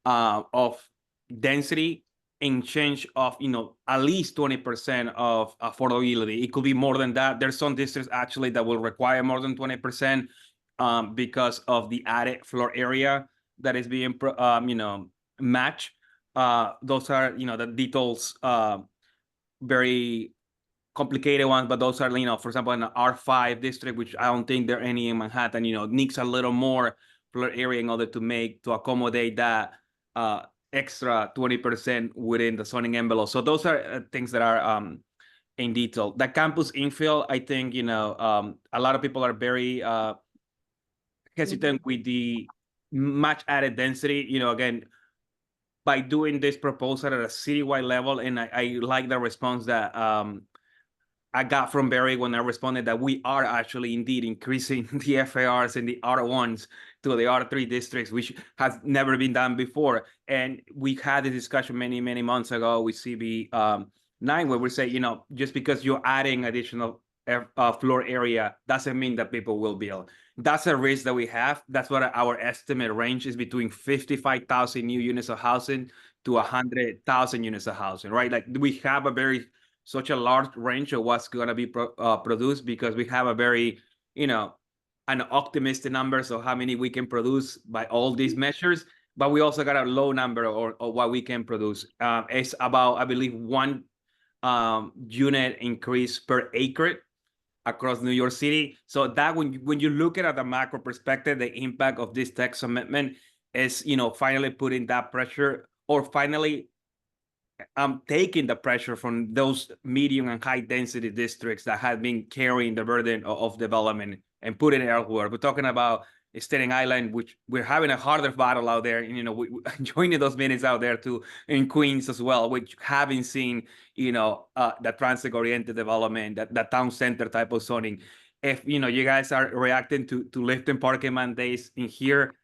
of density in change of, at least 20% of affordability. It could be more than that. There's some districts actually that will require more than 20%. Because of the added floor area that is being matched. Those are the details, very complicated ones, but those are for example in the R5 district, which I don't think there are any in Manhattan, needs a little more floor area in order to accommodate that extra 20% within the zoning envelope. So those are things that are in detail. The campus infill, I think a lot of people are very hesitant with the much added density, again, by doing this proposal at a citywide level. And I like the response that I got from Barry when I responded that we are actually indeed increasing the FARs and the R1s to the R3 districts, which has never been done before. And we had a discussion many months ago with CB9 where we say, just because you're adding additional floor area doesn't mean that people will build. That's a risk that we have. That's what our estimate range is, between 55,000 new units of housing to 100,000 units of housing, right? Like we have such a large range of what's going to be produced, because we have a very, an optimistic numbers of how many we can produce by all these measures. But we also got a low number of what we can produce. It's about, I believe, 1 unit increase per acre across New York City. So that when you look at the macro perspective, the impact of this text amendment is, finally putting that pressure, or finally taking the pressure from those medium and high density districts that have been carrying the burden of development and putting it elsewhere. We're talking about Staten Island, which we're having a harder battle out there. And, we joining those minutes out there too in Queens as well, which haven't seen, the transit-oriented development, that town center type of zoning. If, you guys are reacting to lifting parking mandates in here,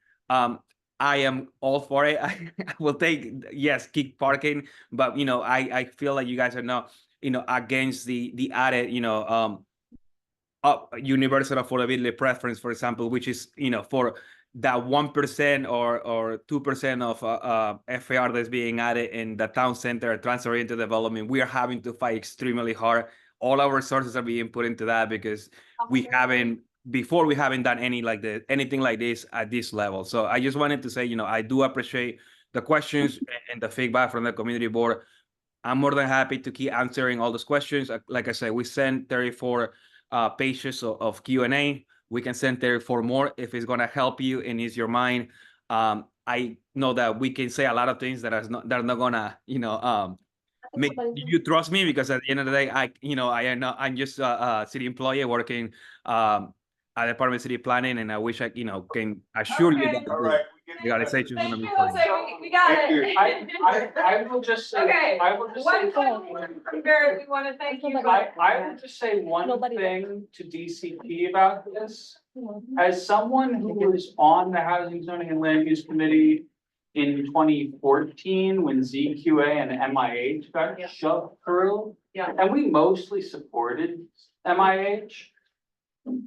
I am all for it. I will take, yes, keep parking, but, I feel like you guys are not, against the added, universal affordability preference, for example, which is, for that 1% or 2% of FAR that's being added in the town center transit-oriented development. We are having to fight extremely hard. All our resources are being put into that because we haven't done anything like this at this level. So I just wanted to say, I do appreciate the questions and the feedback from the community board. I'm more than happy to keep answering all those questions. Like I said, we sent 34 pages of Q&A. We can send 34 more if it's gonna help you and ease your mind. I know that we can say a lot of things that are not gonna, make you trust me, because at the end of the day, I'm just a city employee working at Department of City Planning, and I wish I can assure you that the organization is gonna be fine. We got it. I will just say. Okay. I will just One say. point from Barrett, we want to thank you. I would just say one thing to DCP about this. As someone who was on the Housing, Zoning and Land Use Committee in 2014, when ZQA and MIH got shoved through. Yeah. And we mostly supported MIH.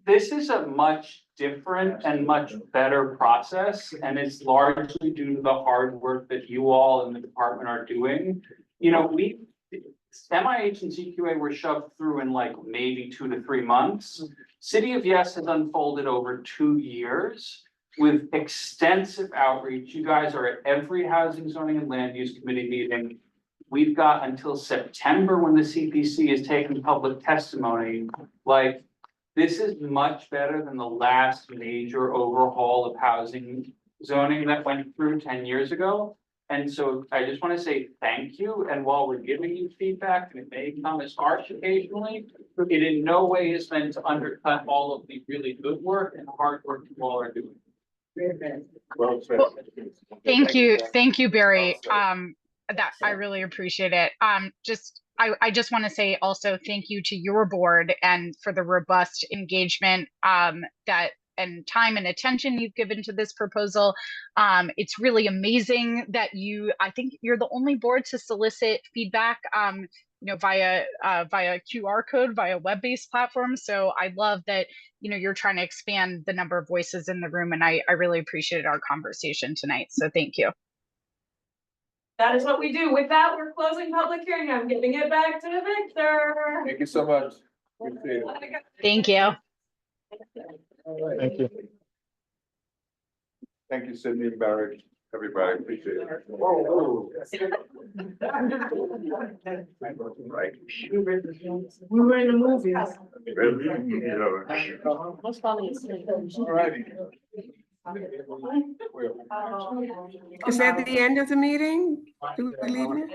This is a much different and much better process, and it's largely due to the hard work that you all in the department are doing. MIH and ZQA were shoved through in maybe 2 to 3 months. City of Yes has unfolded over 2 years with extensive outreach. You guys are at every Housing, Zoning and Land Use Committee meeting. We've got until September when the CPC is taking public testimony. This is much better than the last major overhaul of housing zoning that went through 10 years ago. And so I just want to say thank you. And while we're giving you feedback, and it may come as harsh occasionally, it in no way is meant to undercut all of the really good work and hard work you all are doing. Well said. Thank you, Barry. That I really appreciate it. I just want to say also thank you to your board and for the robust engagement and time and attention you've given to this proposal. It's really amazing that I think you're the only board to solicit feedback via QR code, via web-based platform. So I love that you're trying to expand the number of voices in the room, and I really appreciated our conversation tonight. So thank you. That is what we do. With that, we're closing public hearing. I'm giving it back to Victor. Thank you so much. Appreciate it. Thank you. Thank you. Thank you, Sydney, Barry, everybody. Appreciate it. Right. We were in the movies. Most probably it's. Alrighty. Is that the end of the meeting? Do we leave it?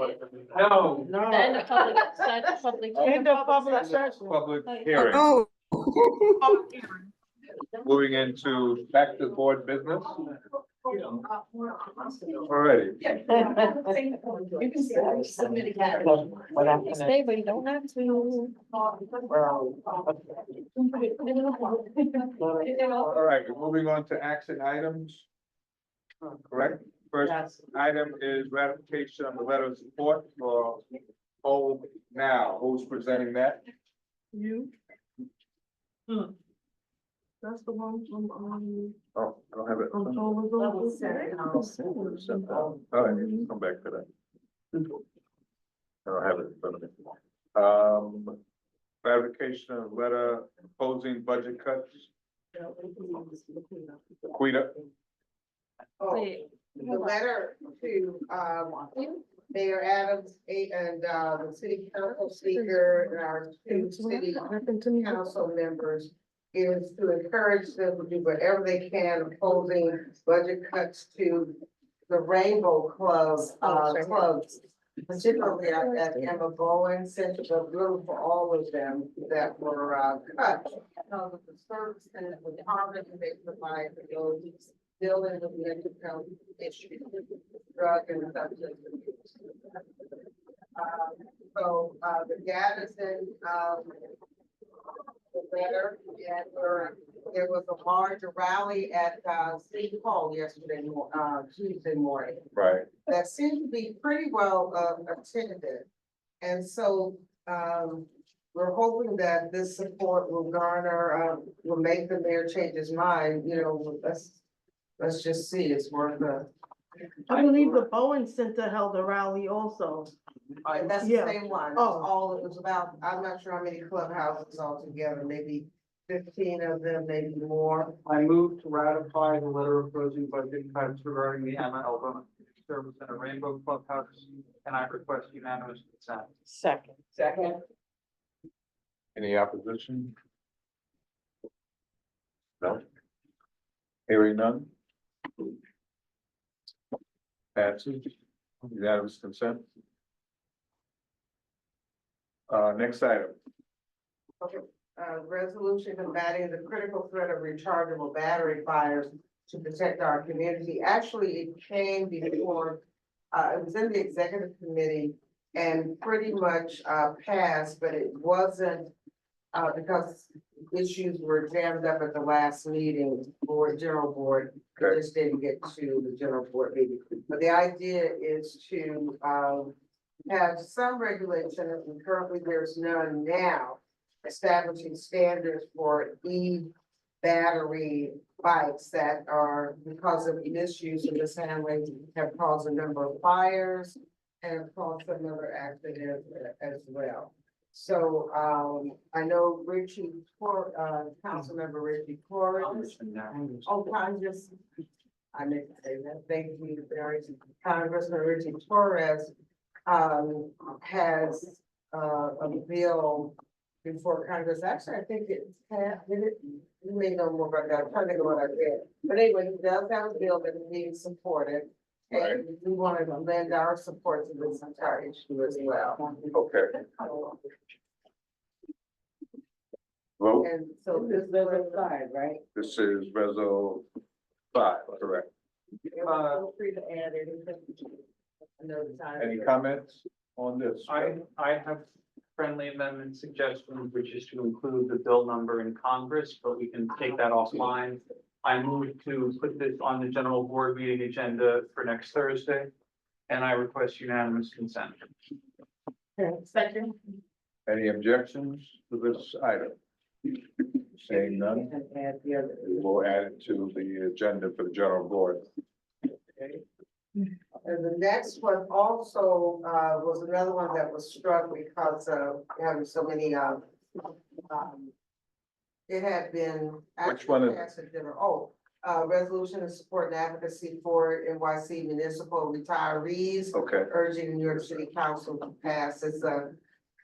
No. End of public. End of public session. Public hearing. Oh. Moving into back to board business. Alrighty. You can submit again. Stay, but you don't have to. All right, we're moving on to action items. Correct? First item is ratification of the letter of support for Hold Now. Who's presenting that? You? That's the one from, Oh, I don't have it. controllers. All right, come back to that. I don't have it in front of me. Clarification of letter opposing budget cuts. Quita. The letter to, Mayor Adams and, the city council speaker and our two city council members is to encourage them to do whatever they can opposing budget cuts to the Rainbow Club, clubs particularly at Emma Bowen Center, but really for all of them that were, cut. Because of the service and the harmony they provide for those dealing with mental health issues, drug and substance abuse. The data's in, the letter, and there was a large rally at, City Hall yesterday, Tuesday morning. Right. That seemed to be pretty well, attended. And so, we're hoping that this support will garner, will make the mayor change his mind, you know, let's just see, it's worth the. I believe the Bowen Center held a rally also. And that's the Yeah. same one. It was about, I'm not sure how many clubhouses altogether, maybe 15 of them, maybe more. I move to ratify the letter of closing budget cuts regarding the Emma Elba Service Center Rainbow Clubhouse, and I request unanimous consent. Second. Any opposition? No? Hearing none? Passes. Unanimous consent. Next item. Okay, resolution combating the critical threat of rechargeable battery fires to protect our community. Actually, it came before, it was in the executive committee and pretty much, passed, but it wasn't, because issues were examined up at the last meeting for general board. It just didn't get to the general board meeting. But the idea is to, have some regulation, and currently there's none now, establishing standards for battery bikes that are, because of misuse and mishandling, have caused a number of fires and have caused some other accidents as well. So, I know Councilmember Richie Torres. Congress. I meant to say that. Thank you very much. Congressman Richie Torres has a bill before Congress. Actually, I think it's passed. You may know more about that. I'm trying to think of what I read. But anyway, he does have a bill that is being supported. And we wanted to lend our support to this entire issue as well. Okay. Vote. And so this is Reso 5, right? This is Reso 5, correct. Feel free to add anything. Another time. Any comments on this? I have friendly amendment suggestions, which is to include the bill number in Congress, but we can take that offline. I move to put this on the general board meeting agenda for next Thursday, and I request unanimous consent. Second. Any objections to this item? Saying none, And add the other. we'll add it to the agenda for the general board. And the next one also, was another one that was struck because of having so many, it had been. Which one is it? passed at dinner. Resolution to support and advocacy for NYC municipal retirees. Okay, Urging New York City Council to pass. It's a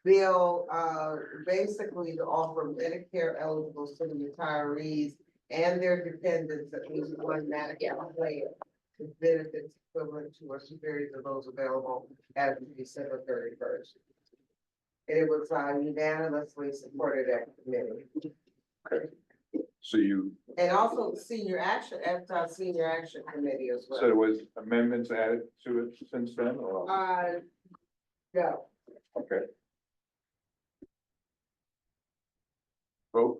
bill, basically to offer Medicare eligible city retirees and their dependents at least one Medicare plan with benefits equivalent to or superior to those available as of December 31st. It was unanimously supported at committee. okay. So you, And also the senior action, at senior action committee as so well. there was amendments added to it since then, or? No. Okay. Vote,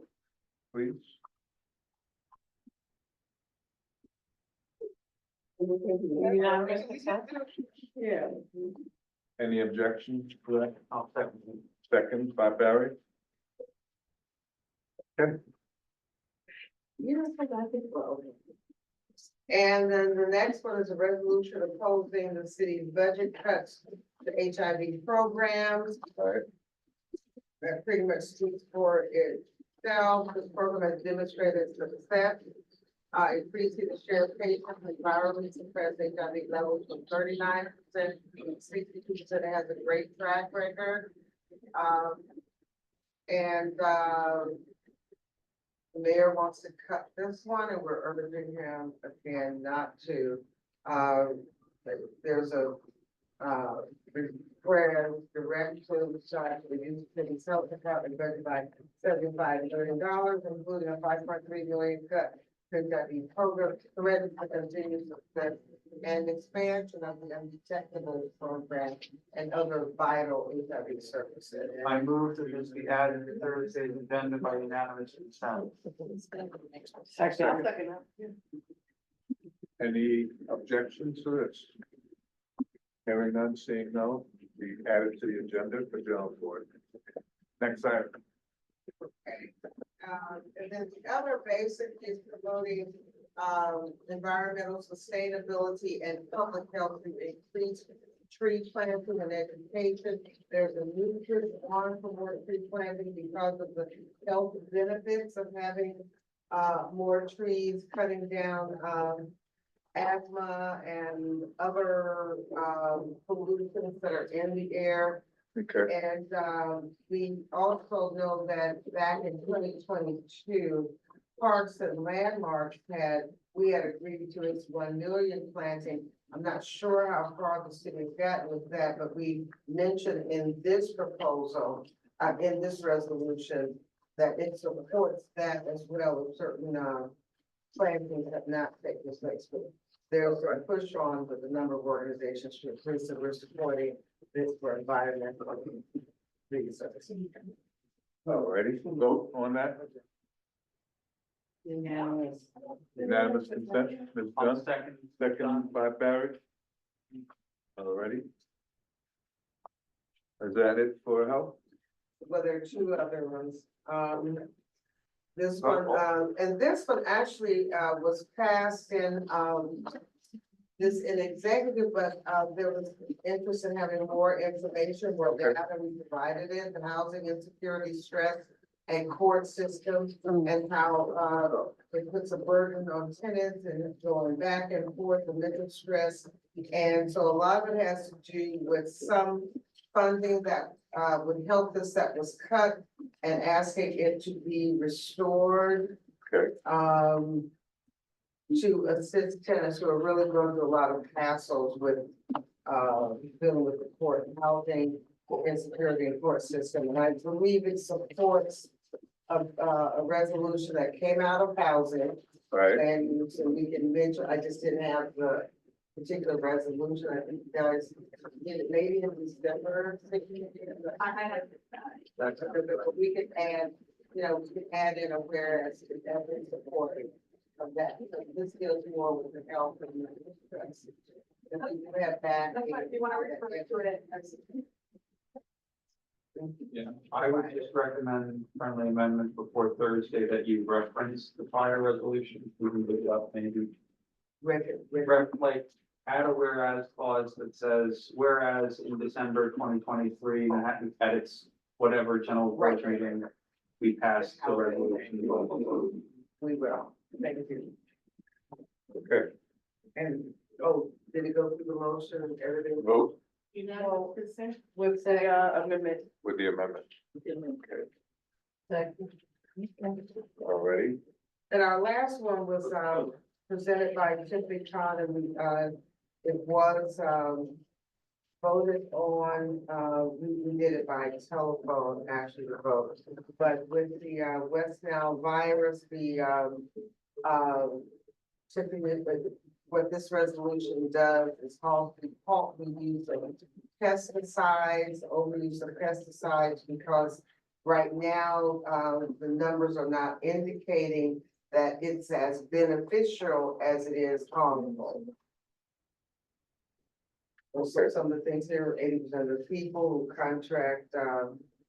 please. Yeah. Any objections to that? I'll second. Second by Barry. Okay, And then the next one is a resolution opposing the city's budget cuts to HIV programs. all right, That pretty much speaks for itself. This program has demonstrated success. Increasing the share of patients with virally suppressed HIV levels from 39% to 62%. It has a great track record. The mayor wants to cut this one, and we're urging him again not to. There's a Whereas direct to charge to the use city self account and budget by $75 million, including a $5.3 million cut to the program, the to continue success and expansion of the undetectable program and other vital HIV services. I move that this be added to Thursday's agenda by unanimous consent. Second. Any objections to this? Hearing none, seeing no, be added to the agenda for general board. Next item. And then the other basic is promoting, environmental sustainability and public health through increased tree planting and education. There's a new push on for more tree planting because of the health benefits of having, more trees, cutting down, asthma and other, pollutants that are in the air. Okay. And we also know that back in 2022, Parks and Landmarks we had agreed to its 1 million planting. I'm not sure how far the city has gotten with that, but we mentioned in this proposal, in this resolution, that it supports that as well as certain plantings have not taken place. But there's a push on with the number of organizations to increase that we're supporting this for environmental reasons. Alrighty, vote on that. Unanimous. Unanimous consent, Ms. Dunn, second by Barrett. Alrighty. Is that it for health? Well, there are two other ones. This one, and this one actually, was passed in, this in executive, but, there was interest in having more information where we haven't provided it, the housing insecurity, stress and court system and how, it puts a burden on tenants and going back and forth, the mental stress. And so a lot of it has to do with some funding that, would help us that was cut and asking it to be restored. Okay. To assist tenants who are really going through a lot of hassles with, dealing with the court and housing insecurity and court system. And I believe it supports a resolution that came out of housing. Right. And so we can mention, I just didn't have the particular resolution. I think you guys did it maybe in December. I have. But we could add, we could add in a whereas if that's in support of that. So this deals more with the health and the stress. If you have that. That's what you want to refer to it as. Yeah, I would just recommend friendly amendment before Thursday that you reference the prior resolution. We can look it up maybe. Like add a whereas clause that says, whereas in December 2023, Manhattan edits whatever general board meeting we passed the resolution. We will. Thank you. Okay, And, did it go through the motion and everything? vote With the amendment. with the amendment. Okay, Second. already. And our last one was, presented by Tiffany Khan, and it was, voted on, we did it by telephone, actually, the vote. But with the, West Nile virus, Tiffany, what this resolution does is halt the use of pesticides, overuse of pesticides, because right now, the numbers are not indicating that it's as beneficial as it is harmful. Also, some of the things here, 80% of the people who contract,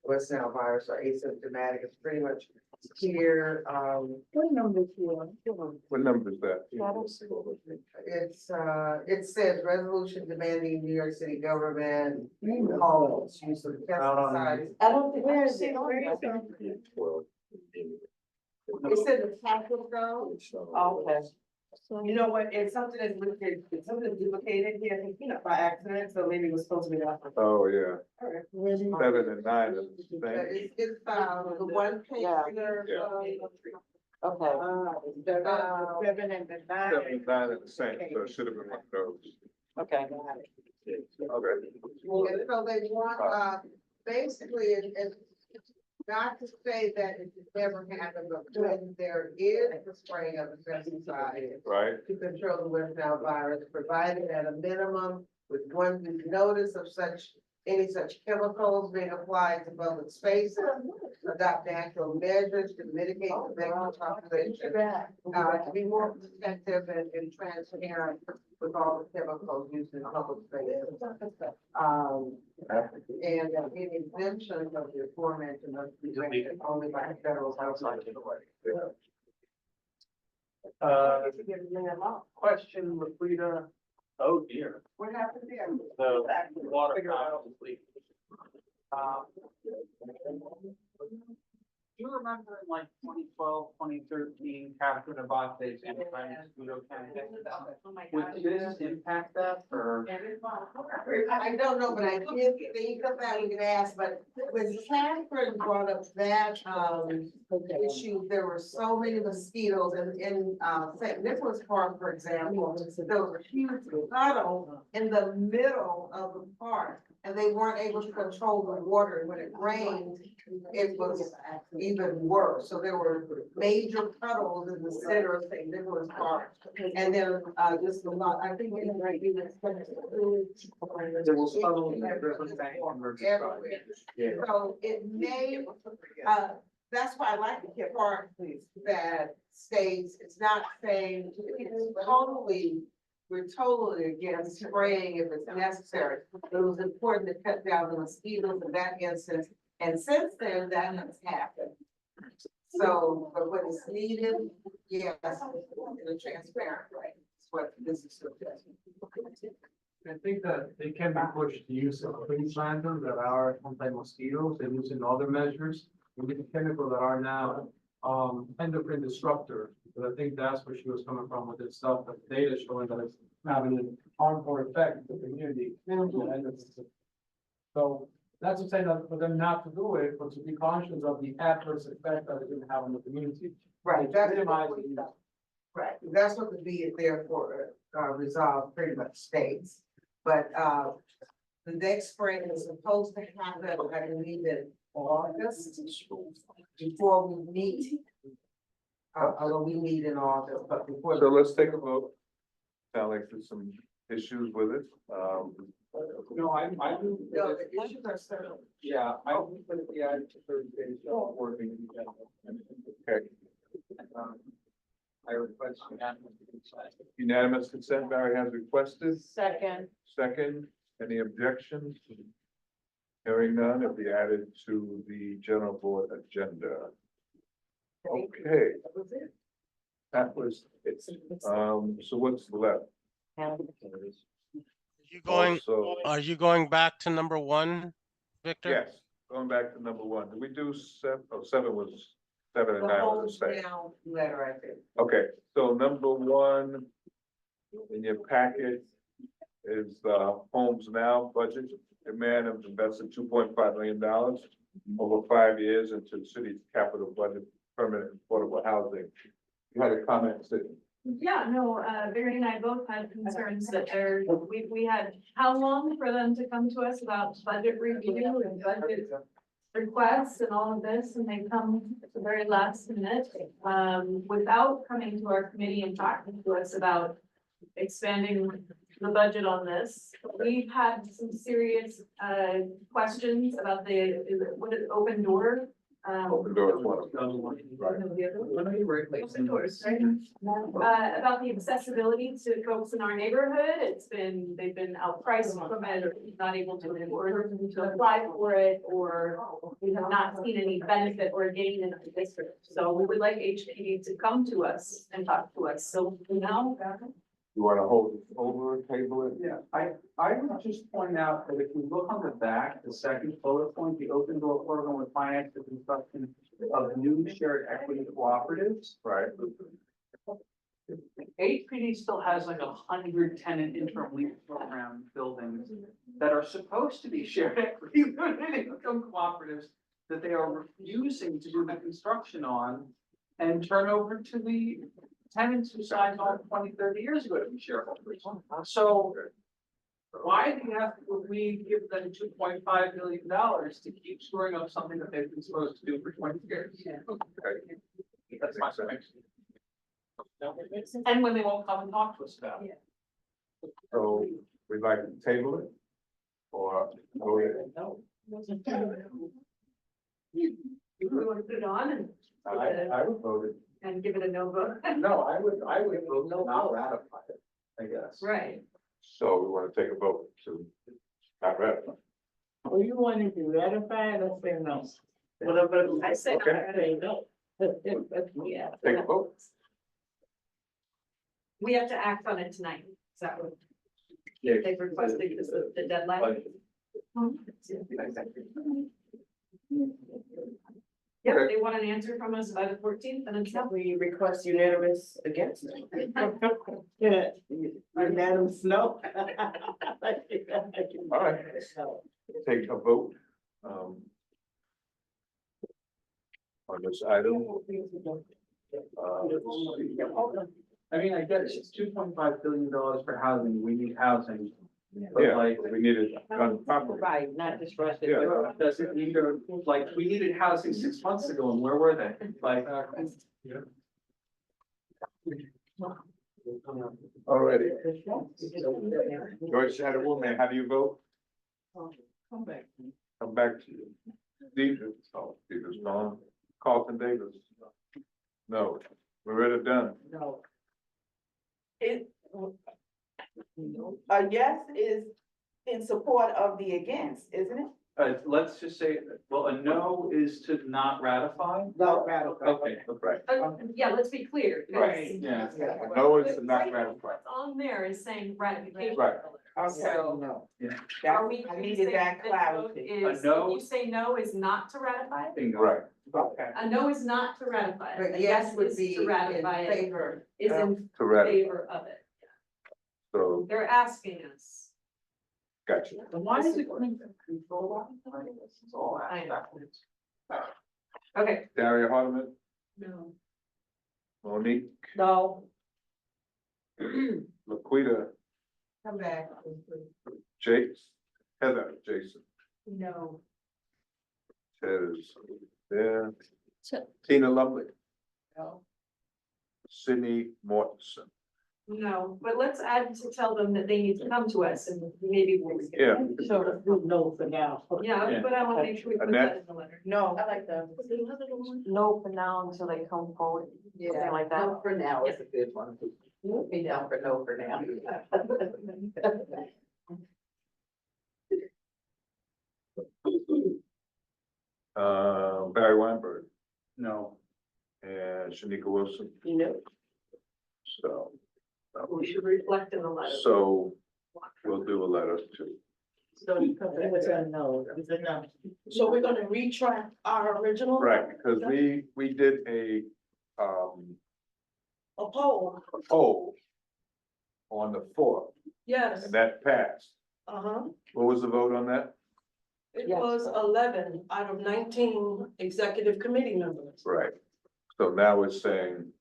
West Nile virus are asymptomatic. It's pretty much here, What number is you on? What number is that? it says resolution demanding New York City government halts use of pesticides. I don't think. Where is it? It said the packet though. Okay. You know what, it's something that's duplicated here, I think, by accident, so maybe it was supposed to be that. Oh, yeah, Alright. 7 and 9 is the same. It's, the one page. Okay. 7 and the 9. 7 and 9 are the same, so it should have been one of those. Okay. And so they want, basically, it's not to say that it never happened, but when there is the spraying of the pesticide Right, to control the West Nile virus, provided at a minimum with 1 week notice of any such chemicals being applied to public spaces, adopt natural measures to mitigate the victim population, to be more protective and transparent with all the chemicals used in public spaces. And any exemptions of the aforementioned must be granted only by federal health authority. Question, Lafrida. Oh dear. What happened there? The water fountain is leaking. Do you remember in like 2012, 2013, Catherine Abate's anti-mosquito campaign? Would this impact that or? I don't know, but I did think of that, we can ask, but when Catherine brought up that, issue, there were so many mosquitoes in St. Nicholas Park, for example. There was a huge puddle in the middle of the park, and they weren't able to control the water. When it rained, it was even worse. So there were major puddles in the center of St. Nicholas Park. And then, just a lot, I think it's right. There was puddles everywhere. Yeah. So it may, that's why I like the part that states, it's not saying we're totally against spraying if it's necessary. It was important to cut down the mosquitoes in that instance, and since then, that has happened. So, but when it's needed, yes, in a transparent way, that's what this is suggesting. I think that they can be pushed to use of freeze lanterns that are anti-mosquitoes and using other measures. We need chemicals that are now endocrine disruptors. But I think that's where she was coming from with this stuff, that data showing that it's having a harmful effect in the community. So that's to say that for them not to do it, but to be conscious of the adverse effect that it can have on the community. Right, that's Minimize what, the- right, that's what the B is there for, resolve pretty much states. But, the next spring is supposed to happen, I believe in August, before we meet. Although we meet in August, but before. so let's take a vote. Sound like there's some issues with it, No, I do. No, the issues are settled. Yeah, I would put the added to Thursday's working. okay. I request Unanimous consent, Barry has requested, Second. second, any objections? Hearing none, it'll be added to the general board agenda. Okay, that was it. So what's left? Are you going back to number one, Victor? Yes, going back to number one, did we do seven? Oh, seven was, 7 and The 9 whole was the same. now letter, I think. Okay, so number one in your packet is the Homes Now budget. The man has invested $2.5 million over 5 years into the city's capital budget, permanent affordable housing. You had a comment, Sydney? Yeah, no, Barry and I both had concerns that we had, how long for them to come to us about budget review and budget requests and all of this, and they come at the very last minute, without coming to our committee and talking to us about expanding the budget on this. We've had some serious, questions about what is open door? Open doors, one of them. Open doors, right? About the accessibility to folks in our neighborhood, they've been outpriced from it, or not able to apply for it, or we have not seen any benefit or gain in the district. So we would like HPD to come to us and talk to us, so now. You want to hold it over, table it? Yeah, I would just point out that if you look on the back, the second bullet point, the open door program would finance the construction of new shared equity cooperatives. Right. HPD still has like 100 tenant interim lease program buildings that are supposed to be shared equity limited income cooperatives that they are refusing to do the construction on and turn over to the tenants who signed on 20, 30 years ago to be shareholders. So Why do you have, we give them $2.5 million to keep screwing up something that they've been supposed to do for 20 years? That's my question. And when they won't come and talk to us about it. So we'd like to table it or go ahead. You want to put it on I would vote it. and give it a no vote? No, I would vote no, not ratify it, I guess. Right. So we want to take a vote to not ratify. Well, you wanted to ratify it or say no? Whatever. I say Okay. no. Yeah. Take a vote. We have to act on it tonight. Is that what Yeah. they've requested, is the deadline? Yep, they want an answer from us by the 14th, and until We request unanimous against it. Yeah, unanimous no. All right. Take a vote. On this item. I mean, I guess it's $2.5 billion for housing, we need housing. But Yeah, like, we need it done properly. Right, not just rush it. Yeah. does it need a, like, we needed housing 6 months ago, and where were they? Like, Already. George Shadowwoman, how do you vote? Come back. Come back to you. Deidre, oh, Deidre's gone. Carlton Davis. No, Loretta Dunn. No. It, a yes is in support of the against, isn't it? let's just say, well, a no is to not ratify? Not ratify. Okay, Right. yeah, let's be clear. 'cause Right. yeah. No, it's not right now, ratify. What's on there is saying ratification. Right. Okay, So- no. Yeah. Are we? I needed that this vote clarity. Is, A no- you say no is not to ratify? Bingo. Right. Okay. A no is not to ratify. it. But A yes would is be to ratify in it, favor. is in To ratify. favor of it. So, They're asking us. gotcha. Why is it going to control? It's all I know. backwards. Okay. Daria Hardeman, No. Monique, No. Laquita, Come back. Jakes, Heather, Jason, No. Ted is there. Tina Lumley, No. Sydney Mortensen. No, but let's add to tell them that they need to come to us and maybe we'll. Yeah. So let's do no for now. Yeah, but I want to make sure we put Annette? that in the letter. No. I like that. No for now until they come forward, something like that. No for now is a good one. Put me down for no for now. Barry Weinberg No. and Shanika Wilson, No. so. We should reflect in the letter. So we'll do a letter too. So it was a no, it was a no. So we're gonna retract our original? Right, because we did a A poll, poll on the fourth, yes, and that passed. uh-huh. What was the vote on that? It Yes. was 11 out of 19 executive committee members. Right. So now it's saying,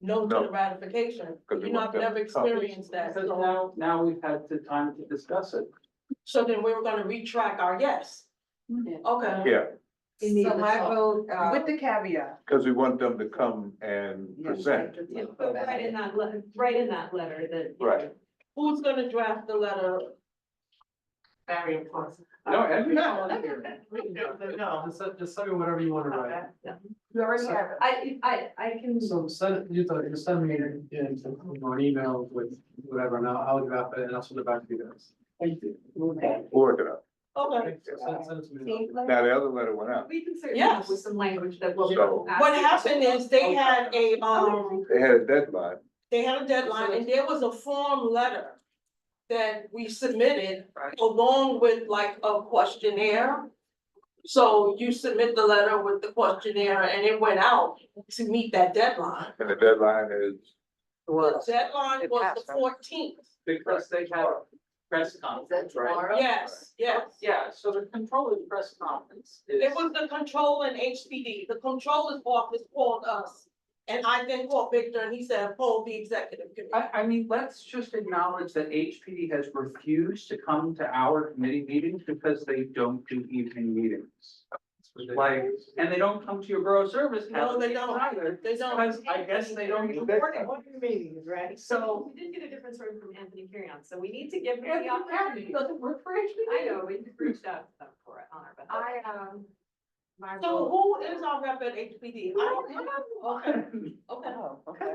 No to No. the ratification. Because we You know, want I've them never to come. experienced that. Because now we've had the time to discuss it. So then we were gonna retract our yes. Okay. yeah, So my vote, With the caveat. because we want them to come and present. Yeah, but right in that letter that. Right. Who's gonna draft the letter? Very important. No, every volunteer. No. Just send me whatever you want to write. You already have it. I can. So you send me an email with whatever, and I'll draft it and I'll send it back to you guys. Okay. We'll work it out. Okay. Send it to me. Now, the other letter went out. We can certainly Yes. come up with some language that will. So- What happened is they had a, They had a deadline. they had a deadline and there was a form letter that we submitted along with like a questionnaire. So you submit the letter with the questionnaire and it went out to meet that deadline. And the deadline is, The deadline It was passed, the right? 14th. Because they had a press conference, right? Yes, yes. Yeah, so the controller's press conference is. It was the control and HPD. The controller's office called us And I then called Victor and he said, hold the executive committee. I mean, let's just acknowledge that HPD has refused to come to our committee meetings because they don't do evening meetings. Like, and they don't come to your borough service. No, they meetings don't. either, They don't. Because I guess they don't. Meetings, right? So. We did get a different story from Anthony Carrion, so we need to give him the Anthony Carrion opportunity. doesn't work for HPD. I know, we reached out to them for it on our behalf. My So role- who is our rep at HPD? Okay, okay. Okay.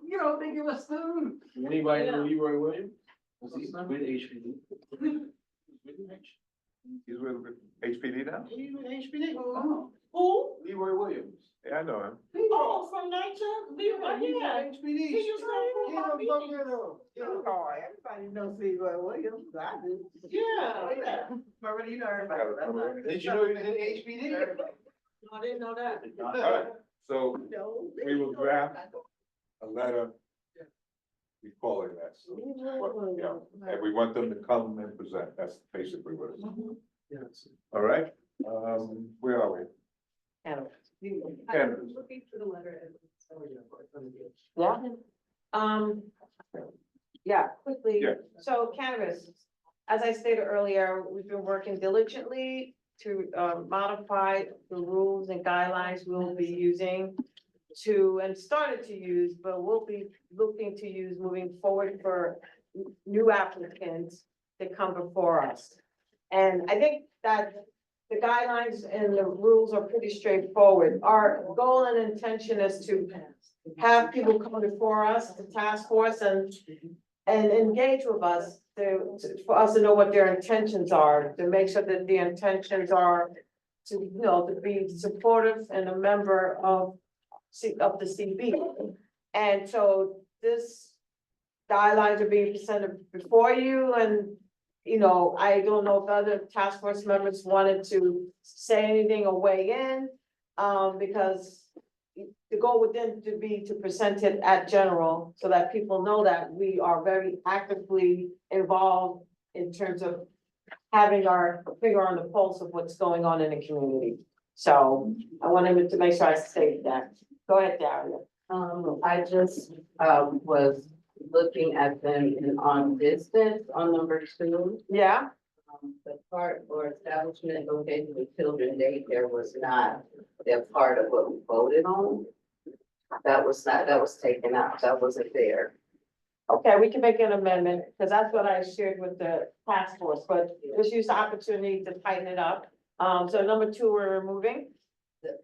You know, they give us the. Anybody know Leroy Williams? Was he with HPD? He's with HPD now? He's with HPD. Who? Leroy Williams. Yeah, I know him. Oh, from Niger? Yeah. HPD. He used to come to our meetings. Oh, everybody knows Leroy Williams, I do. Yeah. But you know everybody. Did you know he was in HPD? I didn't know that. All right, so we will draft a letter. We call it that, so, yeah, and we want them to come and present, that's basically what it is. Yes. All right, where are we? I'm Cannabis. looking for the letter. Yeah. Yeah, quickly. Yeah. So cannabis, as I stated earlier, we've been working diligently to modify the rules and guidelines we'll be using and started to use, but we'll be looking to use moving forward for new applicants that come before us. And I think that the guidelines and the rules are pretty straightforward. Our goal and intention is to have people come before us, the task force, and engage with us for us to know what their intentions are, to make sure that the intentions are to be supportive and a member of the CB. And so this guidelines are being presented before you, and I don't know if other task force members wanted to say anything or weigh in, because the goal would then to be to present it at general, so that people know that we are very actively involved in terms of having our finger on the pulse of what's going on in the community. So I wanted to make sure I state that. Go ahead, Daria. I just, was looking at them on distance on number 2. Yeah, The part or establishment located with children daycare was not a part of what we voted on. That was taken out, that wasn't there. okay, we can make an amendment, because that's what I shared with the task force, but just use the opportunity to tighten it up. So number 2, we're removing.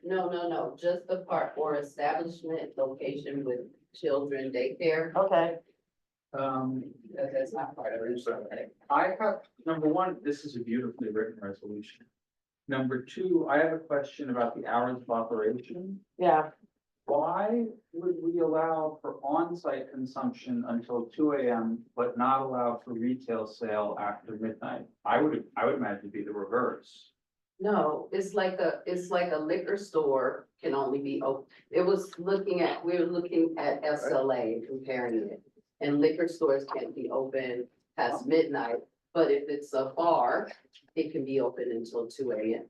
No, just the part or establishment location with children daycare, Okay, that's not part of it. I have, number 1, this is a beautifully written resolution. Number 2, I have a question about the hours of operation. yeah. Why would we allow for on-site consumption until 2 AM, but not allow for retail sale after midnight? I would imagine it'd be the reverse. No, it's like a liquor store can only be open. We were looking at SLA and comparing it. And liquor stores can't be open past midnight, but if it's a bar, it can be open until 2 AM.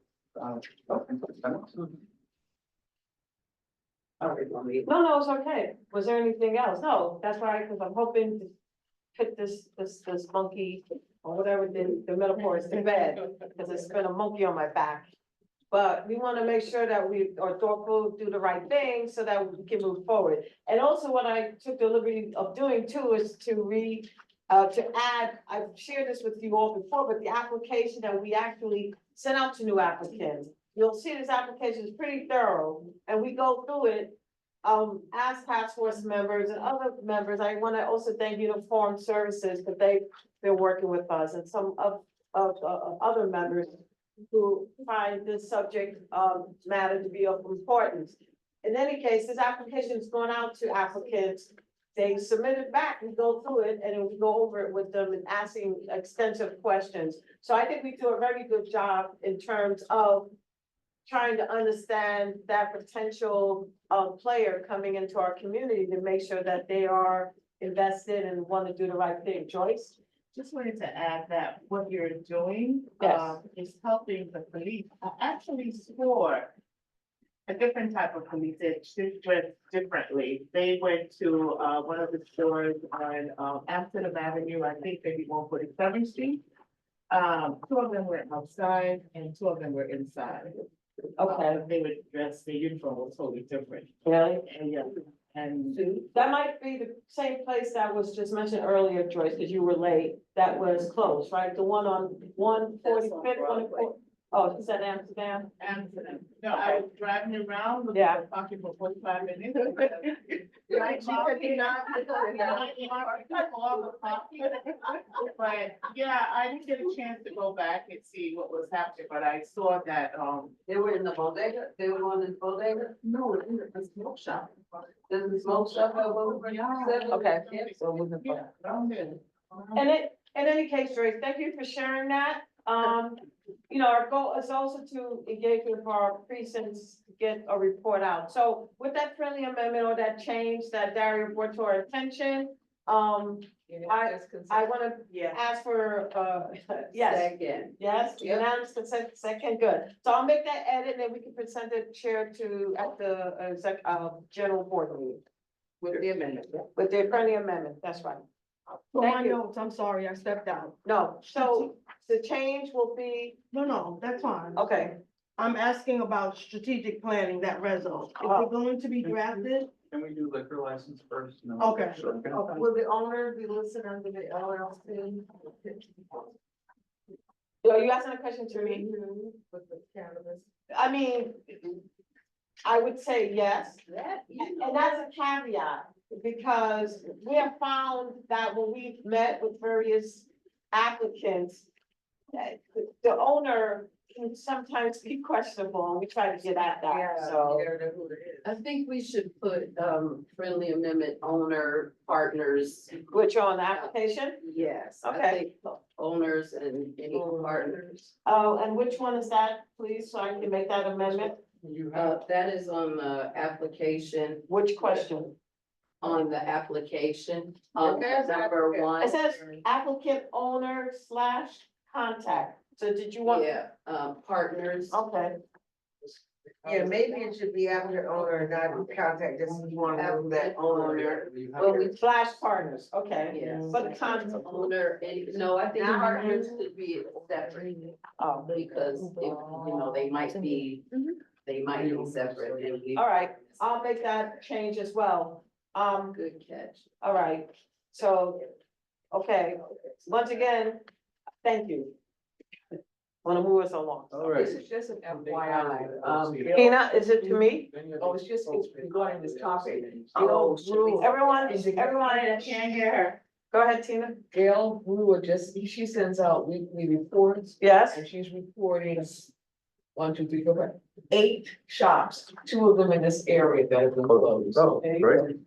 No, it's okay. Was there anything else? No, that's why, because I'm hoping to put this monkey, or whatever the metaphor is, to bed, because it's been a monkey on my back. But we want to make sure that we are thoughtful, do the right thing, so that we can move forward. And also what I took the liberty of doing too is to add, I've shared this with you all before, but the application that we actually sent out to new applicants. You'll see this application is pretty thorough, and we go through it. As task force members and other members, I want to also thank Uniform Services, because they've been working with us, and some of other members who find this subject matter to be of importance. In any case, this application is going out to applicants. They submit it back, we go through it, and then we go over it with them and asking extensive questions. So I think we do a very good job in terms of trying to understand that potential player coming into our community to make sure that they are invested and want to do the right thing. Joyce? Just wanted to add that what you're doing, Yes. is helping the police. I actually swore a different type of police. They dress differently. They went to, one of the stores on, Amsterdam Avenue, I think maybe 147th Street. Two of them were outside and two of them were inside. Okay. They were dressed, the uniform was totally different. Really? And yeah, and That might be the same place that was just mentioned earlier, Joyce, because you were late, that was closed, right? The one on 145th, 140. Oh, is that Amsterdam? Amsterdam. No, I was driving around, looking Yeah. for parking for 45 minutes. Right, she said you're not- But yeah, I didn't get a chance to go back and see what was happening, but I saw that, They were in the bodega, they were on the bodega? no, it was a smoke shop. There's a smoke shop at one seven? Okay. So it wasn't, yeah, I'm good. And in any case, Joyce, thank you for sharing that. You know, our goal is also to engage with our precincts to get a report out. So with that friendly amendment or that change that Dario brought to our attention, I want to ask for, yes, Second. yes, Yep. unanimous consent, second, good. So I'll make that edit and then we can present the chair to, at the, general board meeting. With the amendment. With the friendly amendment, that's right. For Thank my you. notes, I'm sorry, I stepped out. No, so the change will be, No, that's fine. okay, I'm asking about strategic planning, that reso. Is it going to be drafted? Can we do liquor license first? No. Okay, Sure. okay. will the owner be listed under the LLC? Are you asking a question to me? With the cannabis. I mean, I would say yes, and that's a caveat, because we have found that when we've met with various applicants, that the owner can sometimes be questionable, and we try to get at that, so. I think we should put, friendly amendment owner, partners. Which are on the application? Yes, I Okay. think owners and any partners. Oh, and which one is that, please, so I can make that amendment? You have, That is on the application, Which question? on the application, Okay. number one. It says applicant owner / contact, so did you want? Yeah, partners. Okay, Yeah, maybe it should be applicant owner, not contact, just one of that owner. well, we flash partners, okay. Yes. But the contact, Owner, and, no, I think Now- partners should be separate, oh, because if, they might be, they might be separate. and we- all right, I'll make that change as well. Good catch. All right, so, okay, once again, thank you. Want to move us along. All right. This is just an FYI. Tina, is it to me? Oh, it's just regarding this topic. Everyone, I can't hear her. go ahead, Tina. Gail Brewer she sends out weekly reports Yes, and she's reporting 1, 2, 3, 4, 5, 8 shops, 2 of them in this area that have been closed. Oh, great.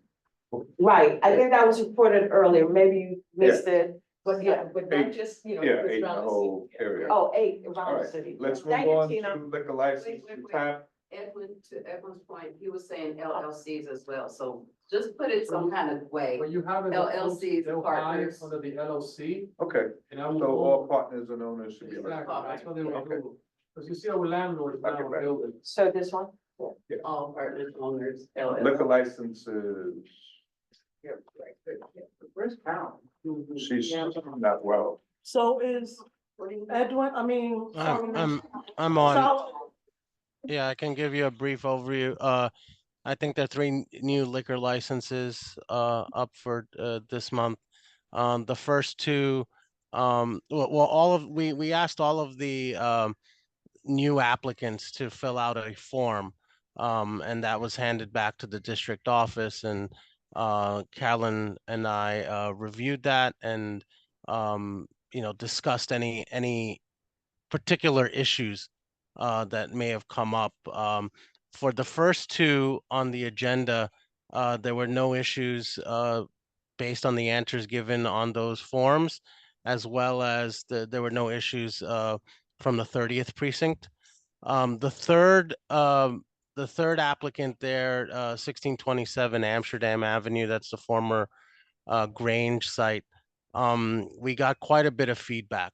right, I think that was reported earlier, maybe you missed it. But yeah, but not just, Yeah, just 8 in the around whole area. Oh, 8 All around the right, city. let's move Thank you, on Tina. to liquor license. Wait. Time. To Edwin's point, he was saying LLCs as well, so just put it some kind of way. what you have is. LLCs, they'll partners. hide under the LLC, Okay, and I will. so all partners and owners should be. listed. Exactly, that's what they will Okay. do. Because you see our landlords now Okay, right. building. So this one? All partners, owners, Liquor licenses, Where's Pam? she's not well. So is Edwin, I'm on. Solomon, Yeah, I can give you a brief overview. I think there are 3 new liquor licenses up for this month. The first 2, we asked all of the new applicants to fill out a form, and that was handed back to the district office, and Callan and I reviewed that and discussed any particular issues that may have come up. For the first 2 on the agenda, there were no issues based on the answers given on those forms, as well as there were no issues from the 30th precinct. The third applicant there, 1627 Amsterdam Avenue, that's the former Grange site. We got quite a bit of feedback.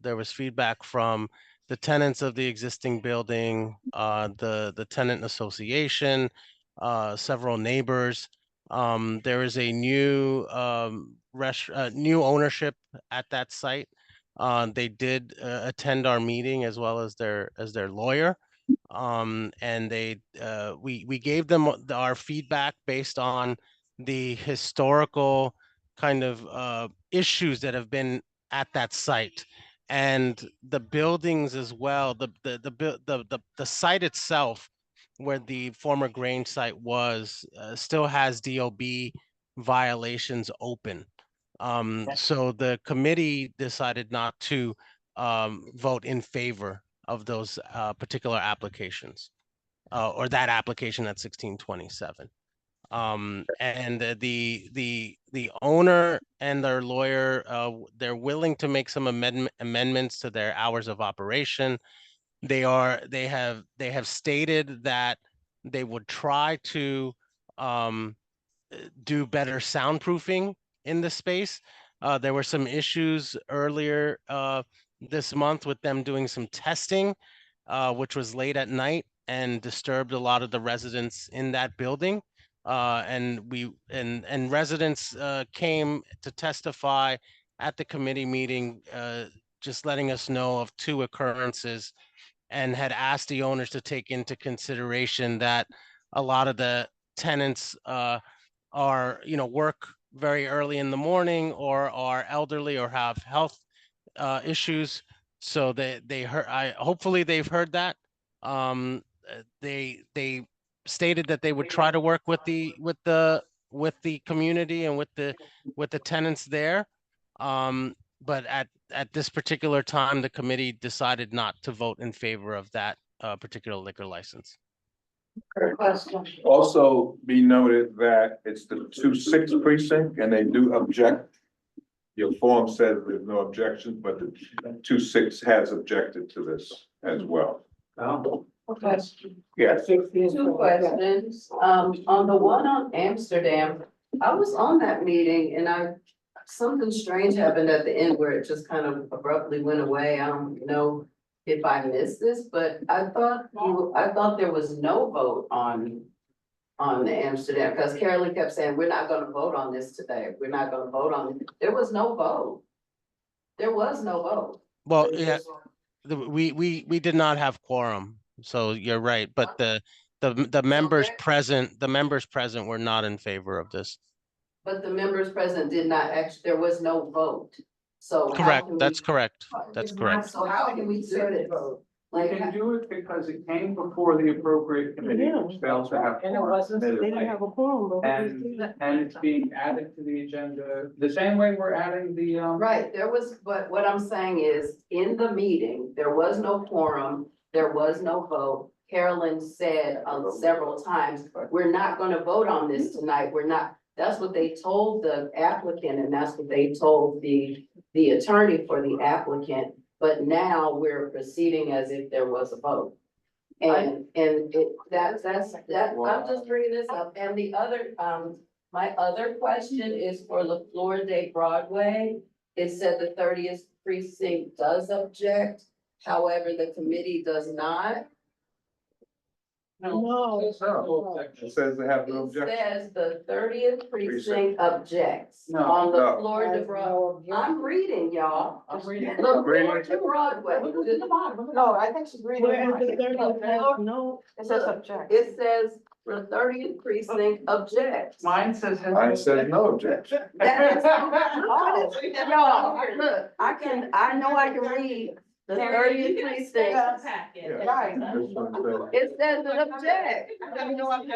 There was feedback from the tenants of the existing building, the tenant association, several neighbors. There is a new new ownership at that site. They did attend our meeting as well as their lawyer. And we gave them our feedback based on the historical kind of issues that have been at that site, and the buildings as well. The site itself, where the former grain site was, still has DOB violations open. So the committee decided not to vote in favor of those particular applications, or that application at 1627. And the owner and their lawyer, they're willing to make some amendments to their hours of operation. They have stated that they would try to do better soundproofing in the space. There were some issues earlier this month with them doing some testing, which was late at night and disturbed a lot of the residents in that building. And residents came to testify at the committee meeting, just letting us know of 2 occurrences, and had asked the owners to take into consideration that a lot of the tenants are, work very early in the morning, or are elderly, or have health issues. So they heard, hopefully they've heard that. They stated that they would try to work with the community and with the tenants there. But at this particular time, the committee decided not to vote in favor of that particular liquor license. Also be noted that it's the 2-6 precinct and they do object. Your form says there's no objections, but the 2-6 has objected to this as well. Okay. Yes. 2 questions. On the one on Amsterdam, I was on that meeting and something strange happened at the end where it just kind of abruptly went away. I don't know if I missed this, but I thought there was no vote on the Amsterdam, because Carolyn kept saying, we're not gonna vote on this today. We're not gonna vote on it. There was no vote. There was no vote. Well, yeah, we did not have quorum, so you're right, but the members present, were not in favor of this. But the members present did not there was no vote. So correct, that's correct. That's correct. So how can we do it? We can do it because it came before the appropriate committee, which failed to have. And it wasn't, they didn't have a quorum, but And it's being added to the agenda, the same way we're adding the, Right, but what I'm saying is, in the meeting, there was no quorum, there was no vote. Carolyn said several times, we're not gonna vote on this tonight, that's what they told the applicant, and that's what they told the attorney for the applicant. But now we're proceeding as if there was a vote. And that's, I'm just bringing this up. And the other, my other question is for La Flor de Broadway. It said the 30th precinct does object, however, the committee does not. No. It says they have no It objection. says the 30th precinct objects No. on the No. Flor de Broadway. I'm reading, y'all. I'm reading. The Flor de Broadway. No, I think she's reading. No. It says object. It says the 30th precinct objects. mine says. Mine says no objection. That is- Y'all, look, I know I can read the 30th precinct. Right. This one says- It says an object. You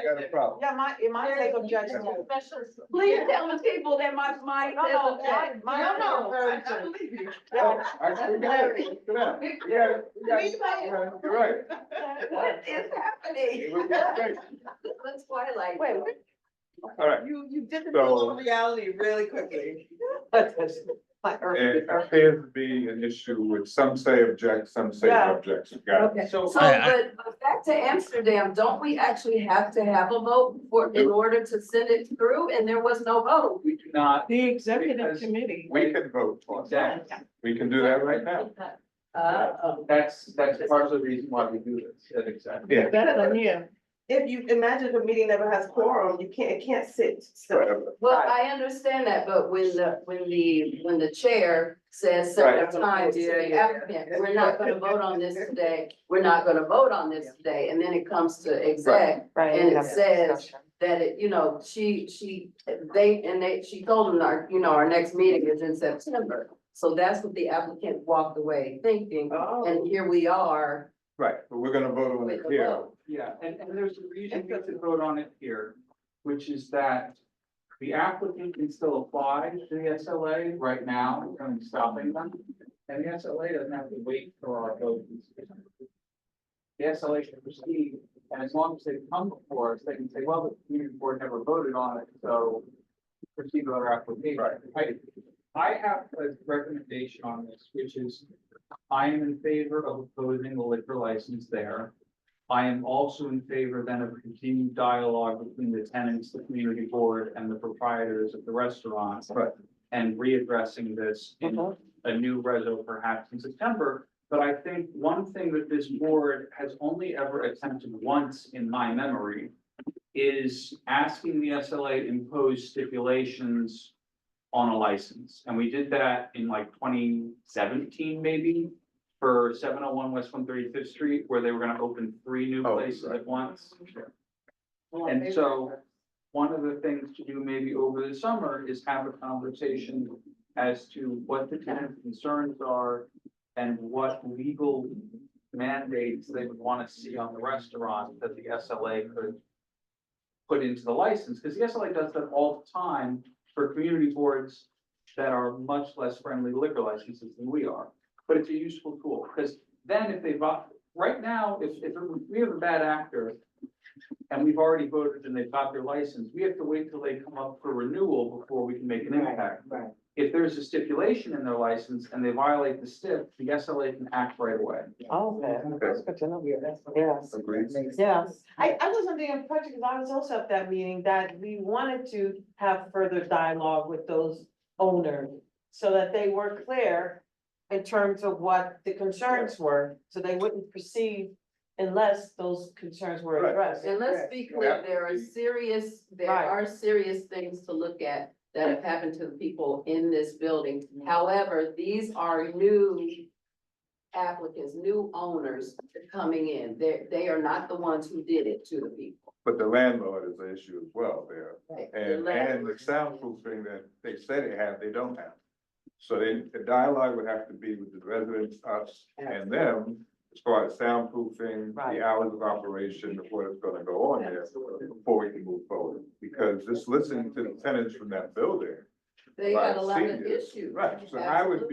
got a problem. Yeah, mine says objection. Please tell the people that my mind says object. I believe you. Actually, go ahead. Sit down. You're right. What is happening? It was great. That's Twilight. Wait, All right. You did the So- reality really quickly. It appears to be an issue with some say object, some say Yeah. object. Got it. So. But back to Amsterdam, don't we actually have to have a vote in order to send it through? And there was no vote. We do not. The executive Because- committee. We can vote on that. Exactly. We can do that right now. That's part of the reason why we do this, exactly. Yeah. Better than you. If you imagine a meeting never has quorum, it can't sit still. Well, I understand that, but when the chair says several times to the applicant, we're not gonna vote on this today, we're not gonna vote on this today, and then it comes to exec, and it says that it, you know, she told them our next meeting is in September. So that's what the applicant walked away thinking, and here we are Right, but we're gonna vote on with it the here. vote. Yeah, and there's a reason we have to vote on it here, which is that the applicant can still apply to the SLA right now, I'm stopping them. And the SLA doesn't have to wait for our vote. The SLA should proceed, and as long as they come before us, they can say, well, the community board never voted on it, so proceed with our application. I have a recommendation on this, which is I am in favor of opposing the liquor license there. I am also in favor then of continued dialogue between the tenants, the community board, and the proprietors of the restaurants. Right. And readdressing this in a new reso perhaps in September. But I think one thing that this board has only ever attempted once in my memory is asking the SLA to impose stipulations on a license. And we did that in like 2017, maybe, for 701 West 135th Street, where they were gonna open 3 new places at once. And so one of the things to do maybe over the summer is have a conversation as to what the tenant concerns are and what legal mandates they would want to see on the restaurant that the SLA could put into the license, because the SLA does that all the time for community boards that are much less friendly to liquor licenses than we are. But it's a useful tool, because then if they vote, right now, if we have a bad actor and we've already voted and they've got their license, we have to wait till they come up for renewal before we can make an impact. Right. If there's a stipulation in their license and they violate the stip, the SLA can act right away. Oh, okay, that's good to know. Yes. Agreed. Yes, I was under the impression, because I was also at that meeting, that we wanted to have further dialogue with those owners so that they were clear in terms of what the concerns were, so they wouldn't proceed unless those concerns were Right. addressed. And let's be clear, there are serious things to look at that have happened to the people in this building. However, these are new applicants, new owners coming in. They are not the ones who did it to the people. But the landlord is an issue as well there. Right. And the soundproofing that they said they have, they don't have. So the dialogue would have to be with the residents, us, and them, as far as soundproofing, Right. the hours of operation, of what is gonna go on there, before we can move forward. Because just listening to the tenants from that building. They got a lot of seniors, issues. Right, so I would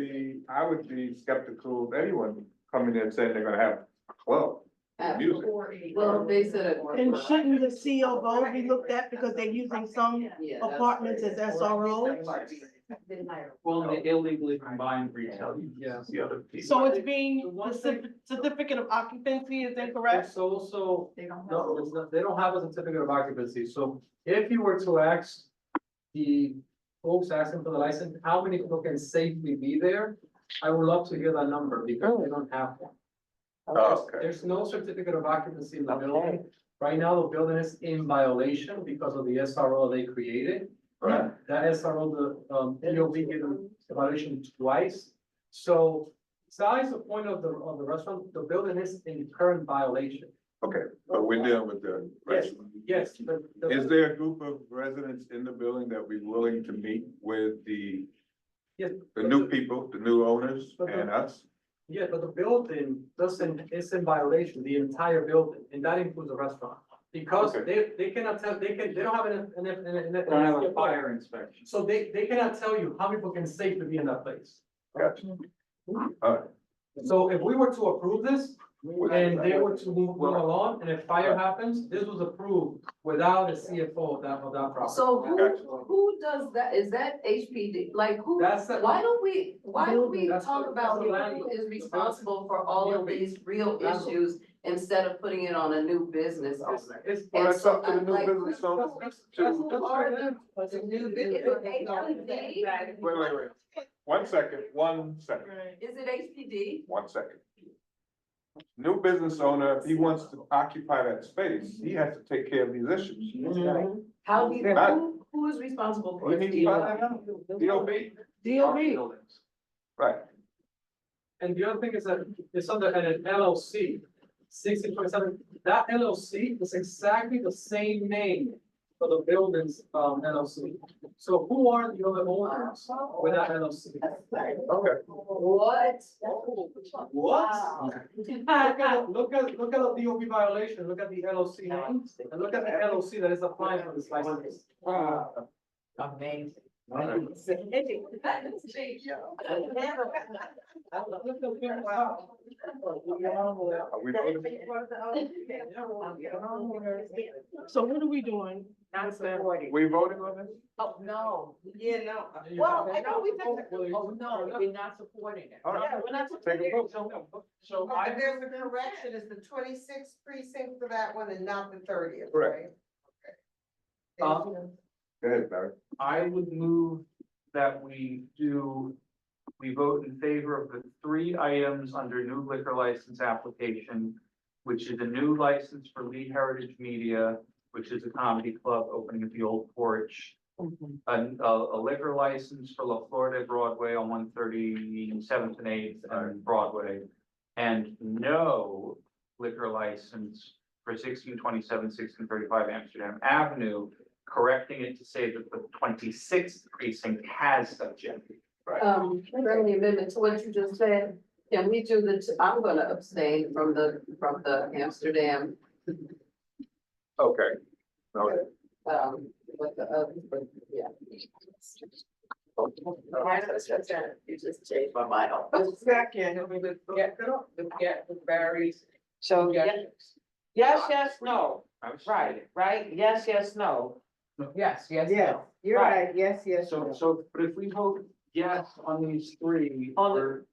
be skeptical of anyone coming in saying they're gonna have a club, music. Well, they said. And shouldn't the CO be looked at because they're using some apartments as SROs? Well, they illegally combined retail, yes, the other piece. So it's being, the certificate of occupancy is incorrect? It's also, no, it's not, they don't have a certificate of occupancy, so if you were to ask the folks asking for the license, how many people can safely be there? I would love to hear that number, because they don't have one. Okay. There's no certificate of occupancy in the building. Right now, the building is in violation because of the SRO they created. Right. That SRO, the DOB gave them a violation twice. So besides the point of the restaurant, the building is in current violation. Okay, but we're dealing with the. Yes, Is there a group of residents in the building that we're willing to meet with the Yes, new people, the new owners and us? yeah, but the building is in violation, the entire building, and that includes the restaurant. Because they cannot tell, they don't have They don't have a fire inspection. So they cannot tell you how many people can safely be in that place. Gotcha. Alright. So if we were to approve this, and they were to move along, and if fire happens, this was approved without a CFO of that property. So who does that? Is that HPD? Like why don't we talk about who is responsible for all of these real issues instead of putting it on a new business owner? Well, that's up to the new business owners. Who are the new business? Wait. 1 second, 1 second, Is it HPD? 1 second. New business owner, if he wants to occupy that space, he has to take care of these issues. How do you, Not- who is responsible for He it? needs to find that out. DOB, DOB. right. And the other thing is that it's under an LLC, 1627, that LLC is exactly the same name for the building's LLC. So who are the other owners with that LLC? Okay. What? What? Look at the DOB violation, look at the LLC name, and look at the LLC that is applying for this license. Amazing. Are we voting? So what are we doing? Not supporting. We voting on this? Oh, no. Yeah, no. Well, Well, I know we Oh, no, we're not supporting it. All right. Yeah, we're not Take a supporting it. vote. So But there's a correction, it's the 26th precinct for that one and not the 30th, Correct. right? Um, Go ahead, Barry. I would move that we vote in favor of the 3 items under new liquor license application, which is a new license for Lee Heritage Media, which is a comedy club opening at the Old Porch. A liquor license for La Florida Broadway on 137th and 8th and Broadway. And no liquor license for 1627, 1635 Amsterdam Avenue, correcting it to say that the 26th precinct has subject. Friendly amendment to what you just said. Can we do I'm gonna abstain from the Amsterdam, Okay. Okay. with the other, yeah. You just changed my mind. Second, get the Barry's. So, yes, no, right, yes, no. Yes, no. You're right, yes, So, but if we vote yes on these 3, we're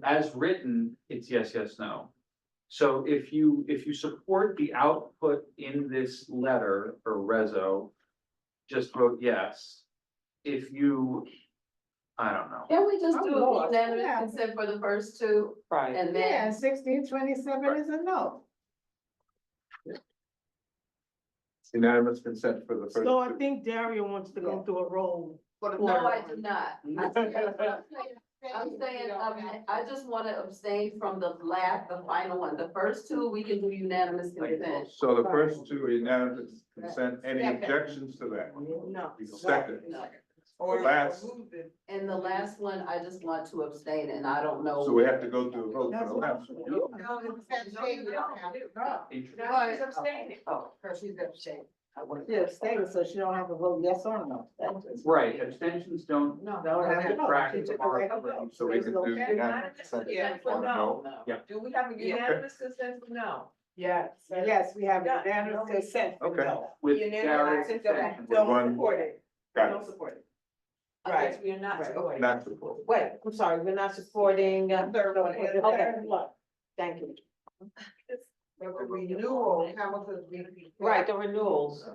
as written, it's yes, no. So if you support the output in this letter or reso, just vote yes. If you, I don't know. Can we just do lost. unanimous Yeah. consent for the first 2 Right. and Yeah, then? 1627 is a no. Unanimous consent for the first. So I 2. think Dario wants to go through a roll. For the No, third I one. do not. I'm saying, I just want to abstain from the final one. The first 2, we can do unanimous consent. So the first 2 are unanimous consent. Any Second. objections to that? No. Second. No. The last, And the last one, I just want to abstain and I don't know. so we have to go through a vote for the last. one. She's abstaining. Oh, she's abstaining. Yeah, abstaining, so she don't have to vote yes or no. Right, abstentions don't. No. Practice So we can do unanimous consent Yeah. or no. Do we have a unanimous consent for no? Yes, yes, we have unanimous consent for Okay. no. With Unanimous Gary's consent, abstention. With one- don't support it. Got Don't it. support it. Right, we are not Right. supporting. Not support. Wait, I'm sorry, we're not supporting, Third one is. Okay. Thank you. The renewal, Hamilton's VP. Right, the renewals.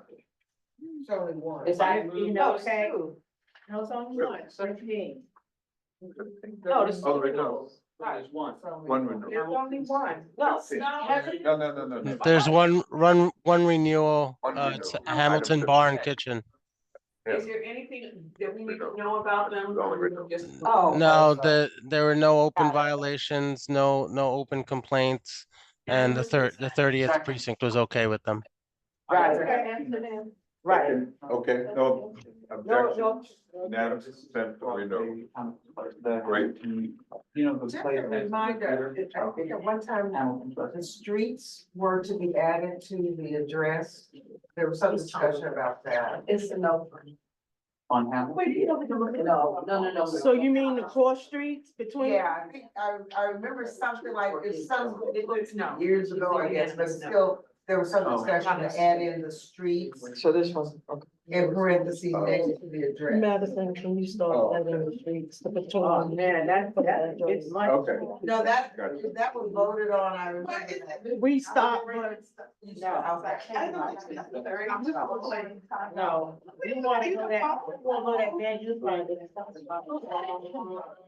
It's only one. Is that, you know, it's Okay. 2. No, it's only one, 13. No, this is Oh, two renewals. renewals. There's one. One renewal. There's only one. No, No. There's one renewal, One it's renewal. Hamilton Item Bar and 15. Kitchen. is there anything that we need to know about them? Only renewal. Just- Oh. No, there were no open violations, no open complaints, and the 30th precinct was okay with them. Right, right. Second. Okay, no No, objections. Unanimous consent for renewal. Great. You know, the Just place a that- reminder, I think at one time, the streets were to be added to the address. There was some discussion about that. It's a no. On Hamilton. No. So you mean the cross streets between? Yeah, I think, I remember something like, it's some, it was years ago, I guess, but still, there was some discussion to add in the streets. So this was, in parentheses next to the address. Madison, can you start that in the streets? Oh, man, that's, it's my. Okay. No, that was voted on, I remember that. We stopped. No, I was like, I don't know. No, you wanna go that, you find it.